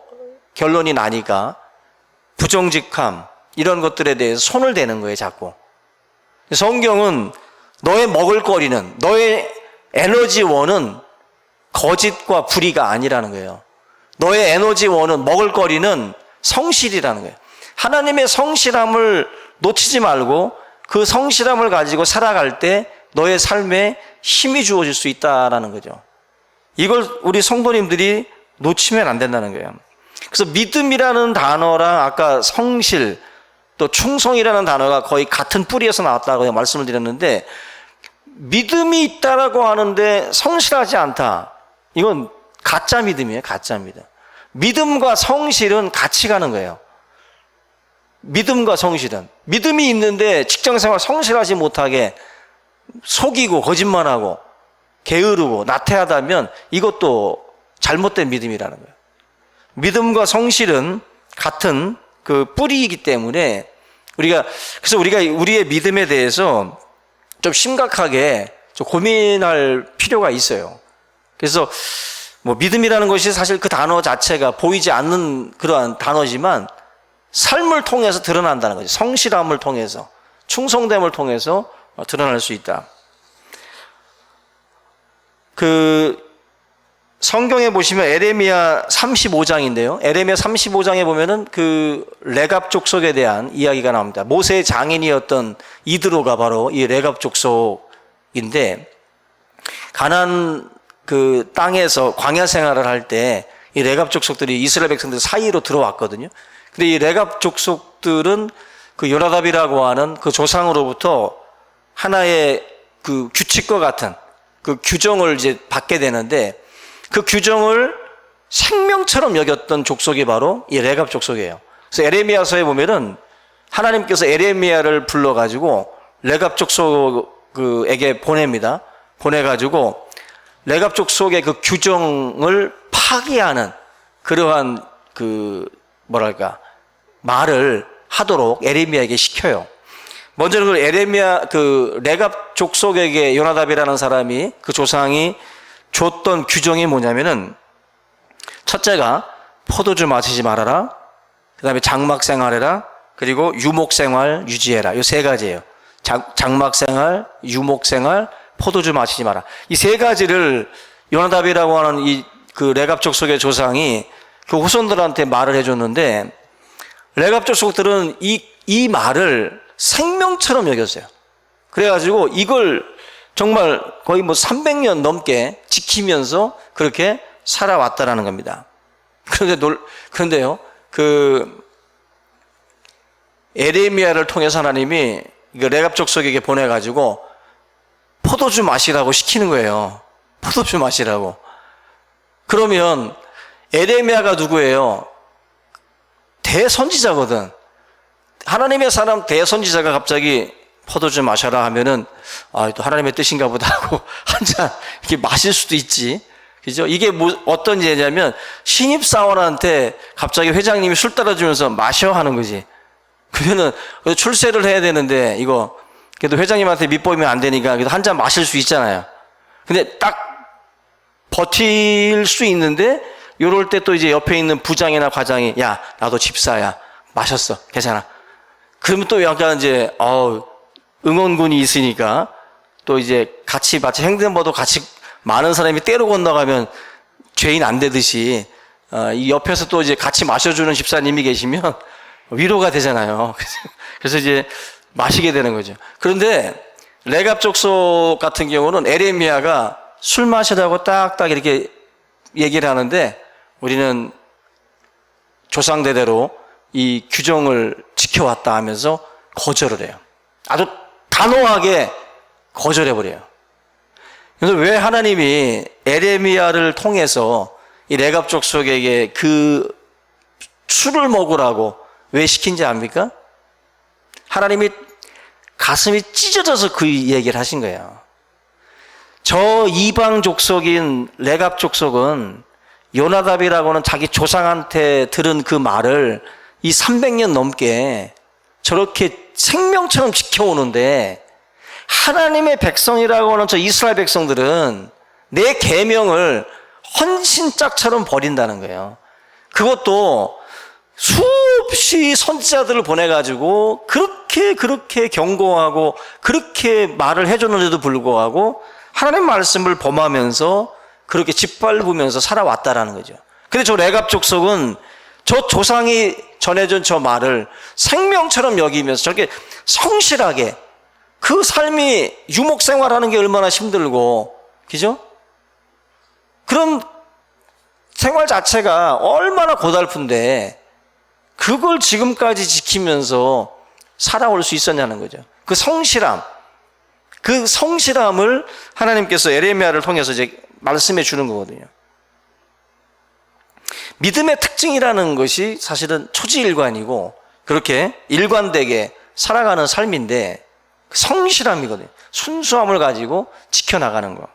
결론이 나니까 부정직함 이런 것들에 대해서 손을 대는 거예요, 자꾸. 성경은 너의 먹을거리는, 너의 에너지원은 거짓과 불의가 아니라는 거예요. 너의 에너지원은, 먹을거리는 성실이라는 거예요. 하나님의 성실함을 놓치지 말고 그 성실함을 가지고 살아갈 때 너의 삶에 힘이 주어질 수 있다라는 거죠. 이걸 우리 성도님들이 놓치면 안 된다는 거예요. 그래서 믿음이라는 단어랑 아까 성실, 또 충성이라는 단어가 거의 같은 뿌리에서 나왔다고 말씀을 드렸는데, 믿음이 있다라고 하는데 성실하지 않다. 이건 가짜 믿음이에요, 가짜 믿음. 믿음과 성실은 같이 가는 거예요. 믿음과 성실은. 믿음이 있는데 직장생활 성실하지 못하게 속이고 거짓말하고 게으르고 나태하다면 이것도 잘못된 믿음이라는 거예요. 믿음과 성실은 같은 그 뿌리이기 때문에 그래서 우리가 우리의 믿음에 대해서 좀 심각하게 좀 고민할 필요가 있어요. 그래서 뭐 믿음이라는 것이 사실 그 단어 자체가 보이지 않는 그러한 단어지만 삶을 통해서 드러난다는 거죠. 성실함을 통해서, 충성됨을 통해서 드러날 수 있다. 그 성경에 보시면 에레미야 35장인데요. 에레미야 35장에 보면은 그 레갑 족속에 대한 이야기가 나옵니다. 모세의 장인이었던 이드로가 바로 이 레갑 족속인데, 가나안 그 땅에서 광야 생활을 할 때 이 레갑 족속들이 이스라엘 백성들 사이로 들어왔거든요. 근데 이 레갑 족속들은 그 요나답이라고 하는 그 조상으로부터 하나의 그 규칙과 같은 그 규정을 이제 받게 되는데, 그 규정을 생명처럼 여겼던 족속이 바로 이 레갑 족속이에요. 그래서 에레미야서에 보면은 하나님께서 에레미야를 불러가지고 레갑 족속에게 보냅니다. 보내가지고 레갑 족속의 그 규정을 파기하는 그러한 그 뭐랄까 말을 하도록 에레미야에게 시켜요. 먼저는 그 에레미야 그 레갑 족속에게 요나답이라는 사람이 그 조상이 줬던 규정이 뭐냐면은, 첫째가 포도주 마시지 말아라, 그 다음에 장막 생활해라, 그리고 유목 생활 유지해라. 이 세 가지예요. 장막 생활, 유목 생활, 포도주 마시지 마라. 이 세 가지를 요나답이라고 하는 이 그 레갑 족속의 조상이 그 후손들한테 말을 해줬는데, 레갑 족속들은 이 말을 생명처럼 여겼어요. 그래가지고 이걸 정말 거의 뭐 300년 넘게 지키면서 그렇게 살아왔다라는 겁니다. 그런데요, 그 에레미야를 통해서 하나님이 레갑 족속에게 보내가지고 포도주 마시라고 시키는 거예요. 포도주 마시라고. 그러면 에레미야가 누구예요? 대선지자거든. 하나님의 사람 대선지자가 갑자기 포도주 마셔라 하면은, 또 하나님의 뜻인가 보다 하고 한 잔 이렇게 마실 수도 있지. 그죠? 이게 어떤 예냐면, 신입사원한테 갑자기 회장님이 술 따라주면서 마셔 하는 거지. 그러면은 출세를 해야 되는데, 이거, 그래도 회장님한테 밑보이면 안 되니까 그래도 한 잔 마실 수 있잖아요. 근데 딱 버틸 수 있는데, 요럴 때 또 이제 옆에 있는 부장이나 과장이, 야, 나도 집사야. 마셨어. 괜찮아. 그러면 또 약간 이제, 응원군이 있으니까 또 이제 같이 마치 횡단보도 같이 많은 사람이 때로 건너가면 죄인 안 되듯이 이 옆에서 또 이제 같이 마셔주는 집사님이 계시면 위로가 되잖아요. 그래서 이제 마시게 되는 거죠. 그런데 레갑 족속 같은 경우는 에레미야가 술 마시라고 딱딱 이렇게 얘기를 하는데, 우리는 조상대대로 이 규정을 지켜왔다 하면서 거절을 해요. 아주 단호하게 거절해버려요. 그래서 왜 하나님이 에레미야를 통해서 이 레갑 족속에게 그 술을 먹으라고 왜 시킨지 압니까? 하나님이 가슴이 찢어져서 그 얘기를 하신 거예요. 저 이방 족속인 레갑 족속은 요나답이라고는 자기 조상한테 들은 그 말을 이 300년 넘게 저렇게 생명처럼 지켜오는데, 하나님의 백성이라고 하는 저 이스라엘 백성들은 내 계명을 헌신짝처럼 버린다는 거예요. 그것도 수없이 선지자들을 보내가지고 그렇게 경고하고 그렇게 말을 해줬는데도 불구하고 하나님 말씀을 범하면서 그렇게 짓밟으면서 살아왔다라는 거죠. 근데 저 레갑 족속은 저 조상이 전해준 저 말을 생명처럼 여기면서 저렇게 성실하게, 그 삶이 유목 생활하는 게 얼마나 힘들고, 그죠? 그런 생활 자체가 얼마나 고달픈데 그걸 지금까지 지키면서 살아올 수 있었냐는 거죠. 그 성실함을 하나님께서 에레미야를 통해서 이제 말씀해 주는 거거든요. 믿음의 특징이라는 것이 사실은 초지일관이고 그렇게 일관되게 살아가는 삶인데 성실함이거든요. 순수함을 가지고 지켜나가는 거.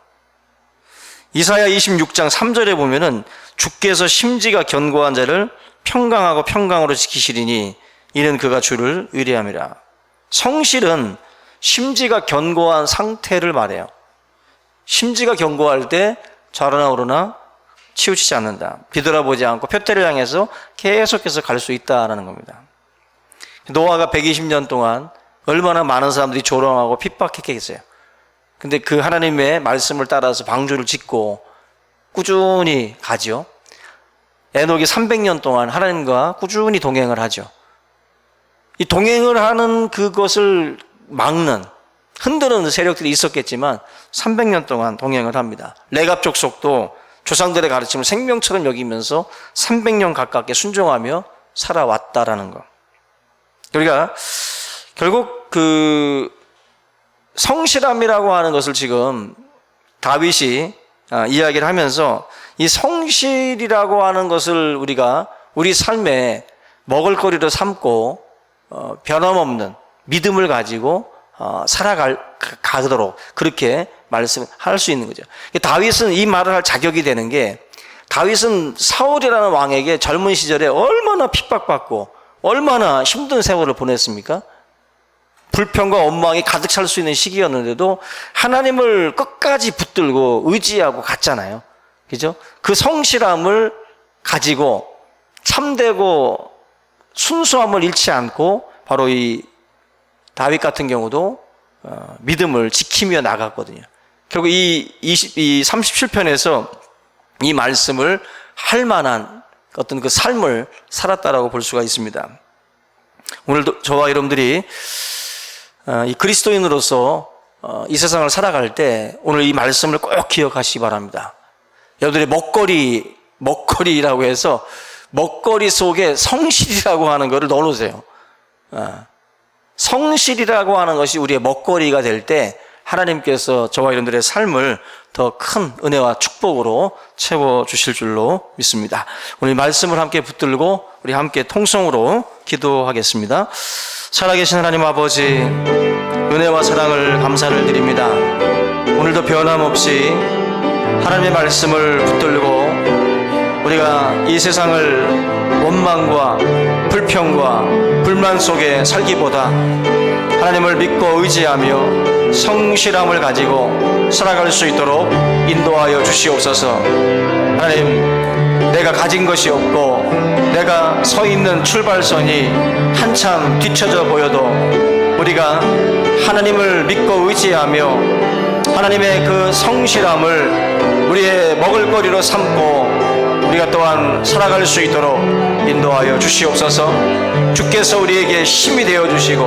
이사야 26장 3절에 보면은 주께서 심지가 견고한 자를 평강하고 평강으로 지키시리니 이는 그가 주를 의뢰함이라. 성실은 심지가 견고한 상태를 말해요. 심지가 견고할 때 좌로나 우로나 치우치지 않는다. 뒤돌아보지 않고 표대를 향해서 계속해서 갈 수 있다라는 겁니다. 노아가 120년 동안 얼마나 많은 사람들이 조롱하고 핍박했겠어요. 근데 그 하나님의 말씀을 따라서 방주를 짓고 꾸준히 가죠. 에녹이 300년 동안 하나님과 꾸준히 동행을 하죠. 이 동행을 하는 그것을 막는, 흔드는 세력들이 있었겠지만 300년 동안 동행을 합니다. 레갑 족속도 조상들의 가르침을 생명처럼 여기면서 300년 가깝게 순종하며 살아왔다라는 거. 우리가 결국 그 성실함이라고 하는 것을 지금 다윗이 이야기를 하면서 이 성실이라고 하는 것을 우리가 우리 삶에 먹을거리로 삼고 변함없는 믿음을 가지고 살아가도록 그렇게 말씀할 수 있는 거죠. 다윗은 이 말을 할 자격이 되는 게, 다윗은 사울이라는 왕에게 젊은 시절에 얼마나 핍박받고 얼마나 힘든 세월을 보냈습니까? 불평과 원망이 가득 찰 수 있는 시기였는데도 하나님을 끝까지 붙들고 의지하고 갔잖아요. 그죠? 그 성실함을 가지고 참되고 순수함을 잃지 않고 바로 이 다윗 같은 경우도 믿음을 지키며 나갔거든요. 결국 이 37편에서 이 말씀을 할 만한 어떤 그 삶을 살았다라고 볼 수가 있습니다. 오늘도 저와 여러분들이 이 그리스도인으로서 이 세상을 살아갈 때 오늘 이 말씀을 꼭 기억하시기 바랍니다. 여러분들이 먹거리라고 해서 먹거리 속에 성실이라고 하는 것을 넣어놓으세요. 성실이라고 하는 것이 우리의 먹거리가 될 때 하나님께서 저와 여러분들의 삶을 더 큰 은혜와 축복으로 채워주실 줄로 믿습니다. 오늘 말씀을 함께 붙들고 우리 함께 통성으로 기도하겠습니다. 살아계신 하나님 아버지, 은혜와 사랑을 감사를 드립니다. 오늘도 변함없이 하나님의 말씀을 붙들고 우리가 이 세상을 원망과 불평과 불만 속에 살기보다 하나님을 믿고 의지하며 성실함을 가지고 살아갈 수 있도록 인도하여 주시옵소서. 하나님, 내가 가진 것이 없고 내가 서 있는 출발선이 한참 뒤쳐져 보여도 우리가 하나님을 믿고 의지하며 하나님의 그 성실함을 우리의 먹을거리로 삼고 우리가 또한 살아갈 수 있도록 인도하여 주시옵소서. 주께서 우리에게 힘이 되어주시고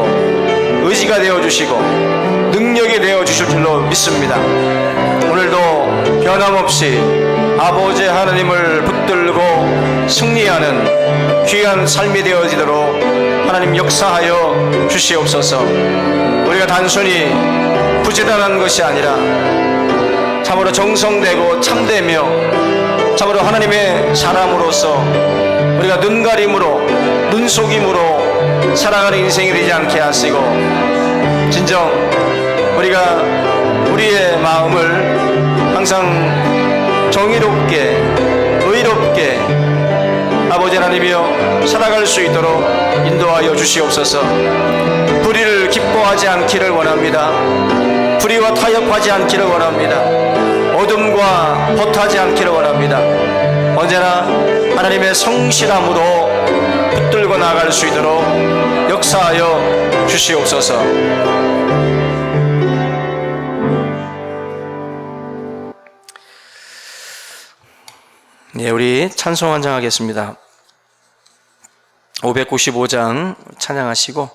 의지가 되어주시고 능력이 되어주실 줄로 믿습니다. 오늘도 변함없이 아버지 하나님을 붙들고 승리하는 귀한 삶이 되어지도록 하나님 역사하여 주시옵소서. 우리가 단순히 부지런한 것이 아니라 참으로 정성되고 참되며 참으로 하나님의 사람으로서 우리가 눈가림으로 눈속임으로 살아가는 인생이 되지 않게 하시고 진정 우리가 우리의 마음을 항상 정의롭게 의롭게 아버지 하나님이여 살아갈 수 있도록 인도하여 주시옵소서. 불의를 기뻐하지 않기를 원합니다. 불의와 타협하지 않기를 원합니다. 어둠과 허투하지 않기를 원합니다. 언제나 하나님의 성실함으로 붙들고 나아갈 수 있도록 역사하여 주시옵소서. 네, 우리 찬송 한장하겠습니다. 595장 찬양하시고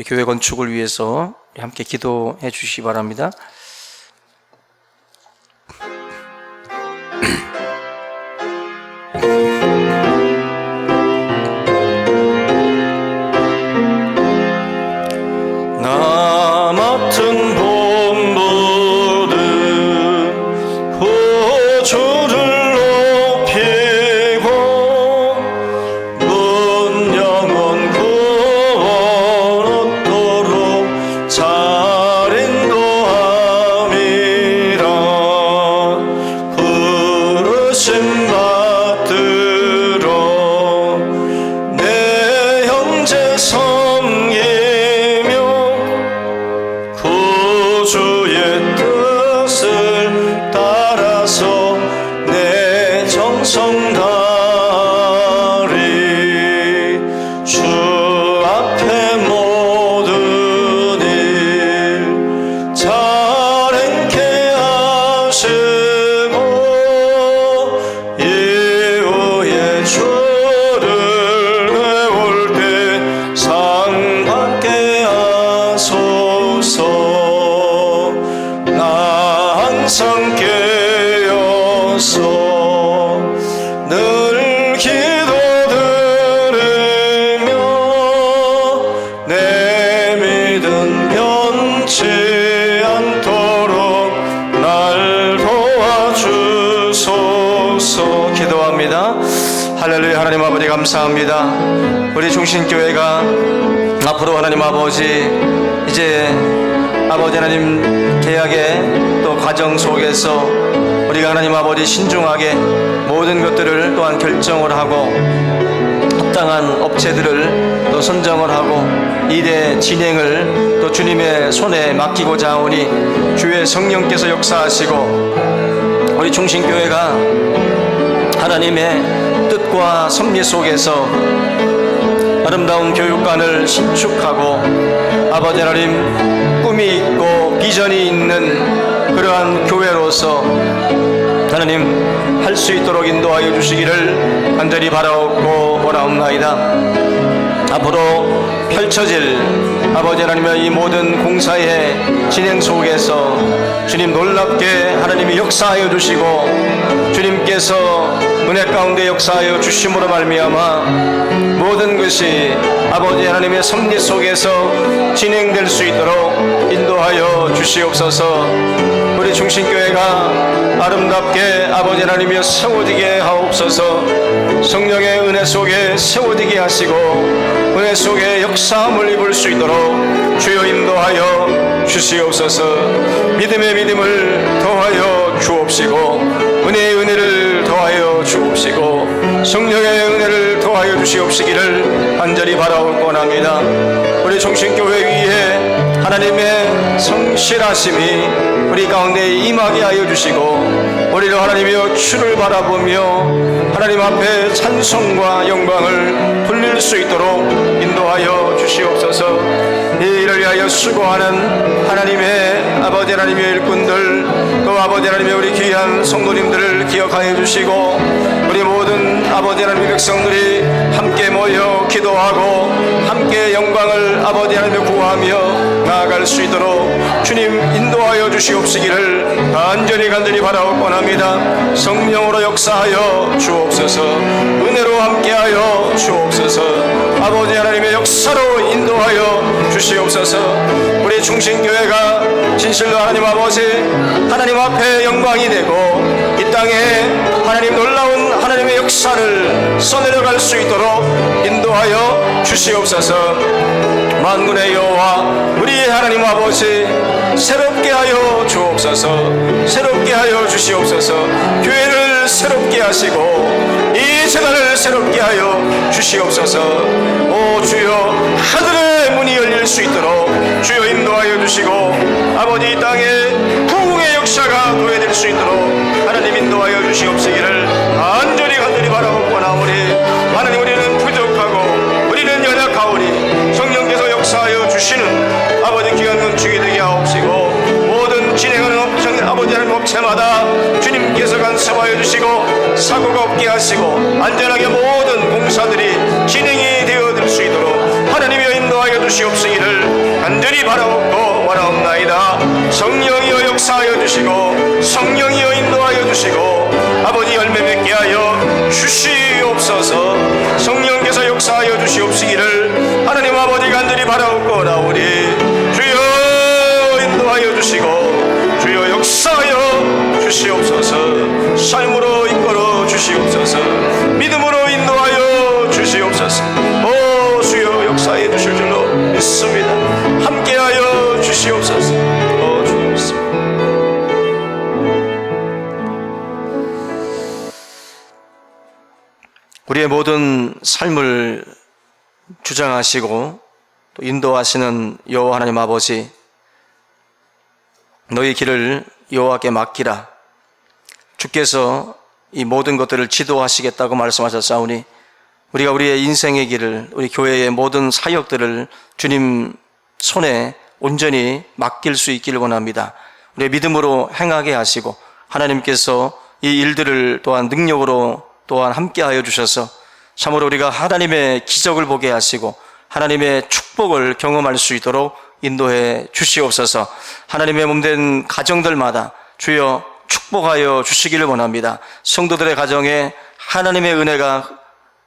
교회 건축을 위해서 함께 기도해 주시기 바랍니다. 나 맡은 본분은 호주를 높이고 문 영혼 구원 얻도록 잘 인도함이라. 부르심 받들어 내 형제 섬기며 구주의 뜻을 따라서 내 정성 다하리. 주 앞에 모든 일 잘 행케 하시고 이후에 주를 배울 때 상 받게 하소서. 나 항상 깨어서 늘 기도드리며 내 믿음 변치 않도록 날 도와주소서. 기도합니다. 할렐루야. 하나님 아버지 감사합니다. 우리 중신교회가 앞으로 하나님 아버지 이제 아버지 하나님 계약의 또 과정 속에서 우리가 하나님 아버지 신중하게 모든 것들을 또한 결정을 하고 합당한 업체들을 또 선정을 하고 일의 진행을 또 주님의 손에 맡기고자 하오니 주의 성령께서 역사하시고 우리 중신교회가 하나님의 뜻과 섭리 속에서 아름다운 교육관을 신축하고 아버지 하나님 꿈이 있고 비전이 있는 그러한 교회로서 하나님 할 수 있도록 인도하여 주시기를 간절히 바라옵고 원하옵나이다. 앞으로 펼쳐질 아버지 하나님의 이 모든 공사의 진행 속에서 주님 놀랍게 하나님이 역사하여 주시고 주님께서 은혜 가운데 역사하여 주심으로 말미암아 모든 것이 아버지 하나님의 섭리 속에서 진행될 수 있도록 인도하여 주시옵소서. 우리 중신교회가 아름답게 아버지 하나님이여 세워지게 하옵소서. 성령의 은혜 속에 세워지게 하시고 은혜 속에 역사함을 입을 수 있도록 주여 인도하여 주시옵소서. 믿음의 믿음을 더하여 주옵시고 은혜의 은혜를 더하여 주옵시고 성령의 은혜를 더하여 주시옵시기를 간절히 바라옵고 원합니다. 우리 중신교회 위에 하나님의 성실하심이 우리 가운데 임하게 하여 주시고 우리를 하나님이여 주를 바라보며 하나님 앞에 찬송과 영광을 돌릴 수 있도록 인도하여 주시옵소서. 이 일을 위하여 수고하는 하나님의 아버지 하나님의 일꾼들 또 아버지 하나님의 우리 귀한 성도님들을 기억하여 주시고 우리 모든 아버지 하나님의 백성들이 함께 모여 기도하고 함께 영광을 아버지 하나님의 구하며 나아갈 수 있도록 주님 인도하여 주시옵시기를 간절히 바라옵고 합니다. 성령으로 역사하여 주옵소서. 은혜로 함께하여 주옵소서. 아버지 하나님의 역사로 인도하여 주시옵소서. 우리 중신교회가 진실로 하나님 아버지 하나님 앞에 영광 영광이 되고 이 땅에 하나님 놀라운 하나님의 역사를 써내려갈 수 있도록 인도하여 주시옵소서. 만군의 여호와 우리 하나님 아버지, 새롭게 하여 주옵소서. 새롭게 하여 주시옵소서. 교회를 새롭게 하시고 이 재단을 새롭게 하여 주시옵소서. 오 주여, 하늘의 문이 열릴 수 있도록 주여 인도하여 주시고, 아버지 이 땅에 부흥의 역사가 도래될 수 있도록 하나님 인도하여 주시옵시기를 간절히 바라옵고 나오니, 하나님 우리는 부족하고 우리는 연약하오니 성령께서 역사하여 주시는 아버지 귀한 건축이 되게 하옵시고, 모든 진행하는 아버지 하나님 업체마다 주님께서 간섭하여 주시고 사고가 없게 하시고 안전하게 모든 공사들이 진행이 되어질 수 있도록 하나님이여 인도하여 주시옵시기를 간절히 바라옵고 원하옵나이다. 성령이여 역사하여 주시고 성령이여 인도하여 주시고 아버지 열매 맺게 하여 주시옵소서. 성령께서 역사하여 주시옵시기를 하나님 아버지 간절히 바라옵고 나오니, 주여 인도하여 주시고 주여 역사하여 주시옵소서. 삶으로 이끌어 주시옵소서. 믿음으로 인도하여 주시옵소서. 오 주여 역사해 주실 줄로 믿습니다. 함께하여 주시옵소서. 오 주옵소서. 우리의 모든 삶을 주장하시고 또 인도하시는 여호와 하나님 아버지, 너희 길을 여호와께 맡기라. 주께서 이 모든 것들을 지도하시겠다고 말씀하셨사오니, 우리가 우리의 인생의 길을, 우리 교회의 모든 사역들을 주님 손에 온전히 맡길 수 있기를 원합니다. 우리의 믿음으로 행하게 하시고 하나님께서 이 일들을 또한 능력으로 또한 함께하여 주셔서 참으로 우리가 하나님의 기적을 보게 하시고 하나님의 축복을 경험할 수 있도록 인도해 주시옵소서. 하나님의 몸된 가정들마다 주여 축복하여 주시기를 원합니다. 성도들의 가정에 하나님의 은혜가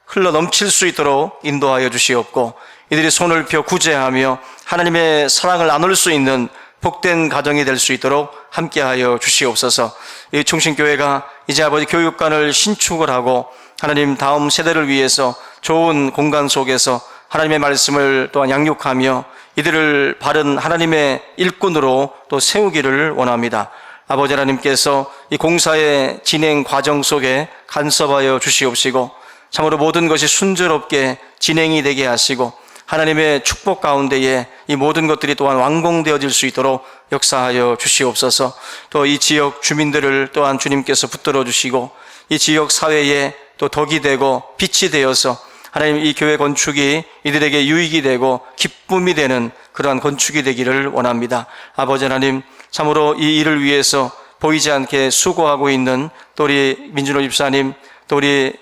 흘러 넘칠 수 있도록 인도하여 주시옵고, 이들이 손을 펴 구제하며 하나님의 사랑을 나눌 수 있는 복된 가정이 될 수 있도록 함께하여 주시옵소서. 이 충신교회가 이제 아버지 교육관을 신축을 하고 하나님 다음 세대를 위해서 좋은 공간 속에서 하나님의 말씀을 또한 양육하며 이들을 바른 하나님의 일꾼으로 또 세우기를 원합니다. 아버지 하나님께서 이 공사의 진행 과정 속에 간섭하여 주시옵시고 참으로 모든 것이 순조롭게 진행이 되게 하시고 하나님의 축복 가운데에 이 모든 것들이 또한 완공되어질 수 있도록 역사하여 주시옵소서. 또 이 지역 주민들을 또한 주님께서 붙들어 주시고 이 지역 사회에 또 덕이 되고 빛이 되어서 하나님 이 교회 건축이 이들에게 유익이 되고 기쁨이 되는 그러한 건축이 되기를 원합니다. 아버지 하나님, 참으로 이 일을 위해서 보이지 않게 수고하고 있는 또 우리 민준호 집사님, 또 우리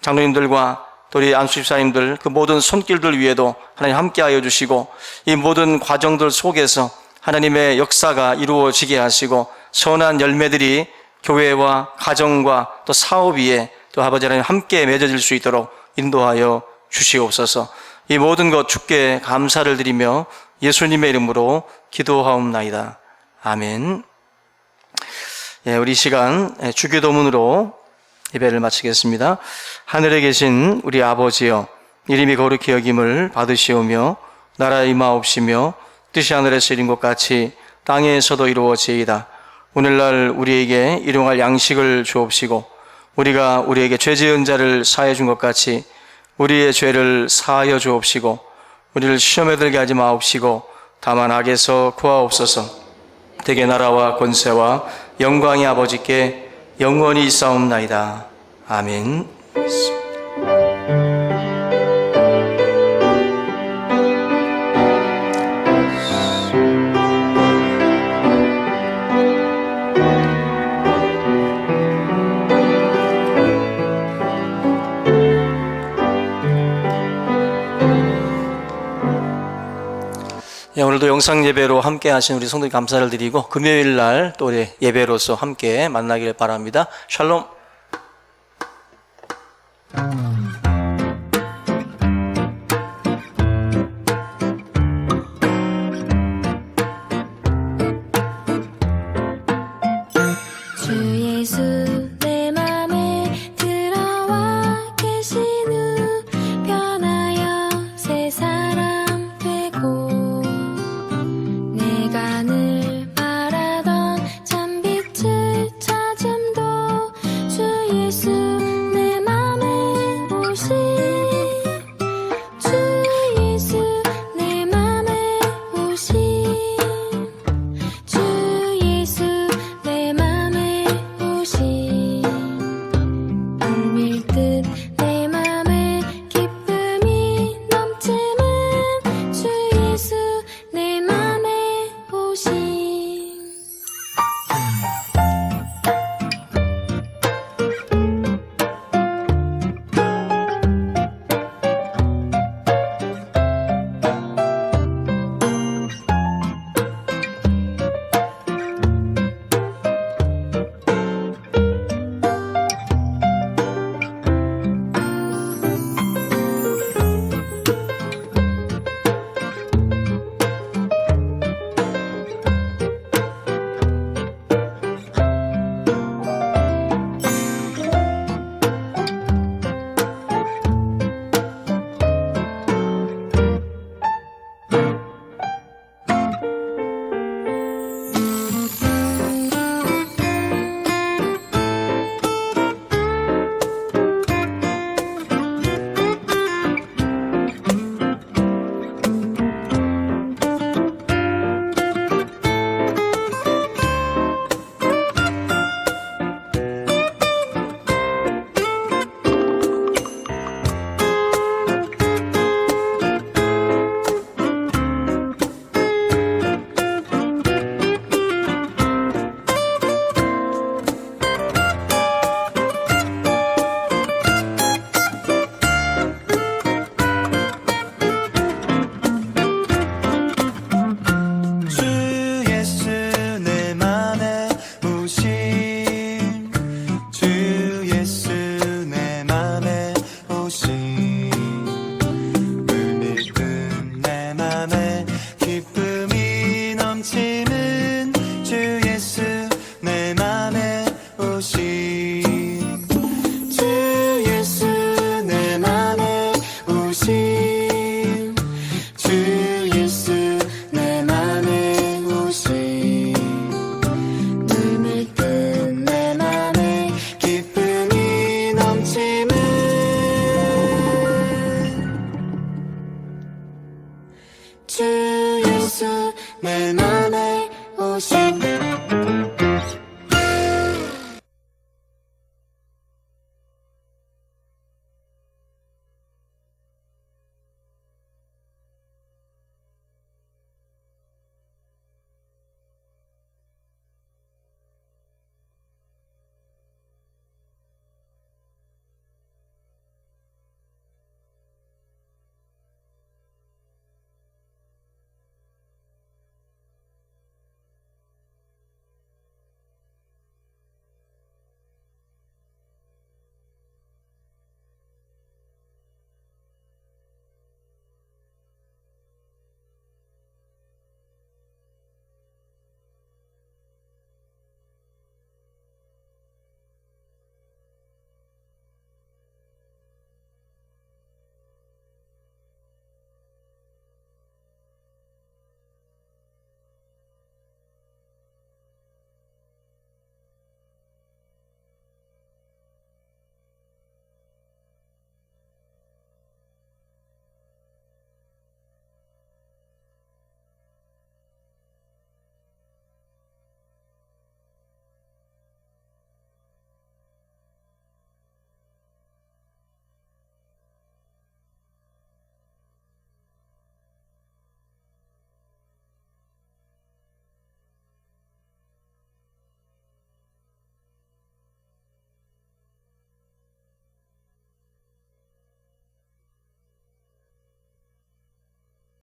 장로님들과 또 우리 안수 집사님들 그 모든 손길들 위에도 하나님 함께하여 주시고 이 모든 과정들 속에서 하나님의 역사가 이루어지게 하시고 선한 열매들이 교회와 가정과 또 사업 위에 또 아버지 하나님 함께 맺어질 수 있도록 인도하여 주시옵소서. 이 모든 것 주께 감사를 드리며 예수님의 이름으로 기도하옵나이다. 아멘. 예, 우리 시간 주기도문으로 예배를 마치겠습니다. 하늘에 계신 우리 아버지여, 이름이 거룩히 여김을 받으시오며 나라의 임하옵시며 뜻이 하늘에서 이룬 것 같이 땅에서도 이루어지이다. 오늘날 우리에게 일용할 양식을 주옵시고 우리가 우리에게 죄 지은 자를 사해 준 것 같이 우리의 죄를 사하여 주옵시고 우리를 시험에 들게 하지 마옵시고 다만 악에서 구하옵소서. 대개 나라와 권세와 영광이 아버지께 영원히 있사옵나이다. 아멘. 예, 오늘도 영상 예배로 함께 하신 우리 성도님 감사를 드리고 금요일 날 또 우리 예배로서 함께 만나기를 바랍니다. 샬롬.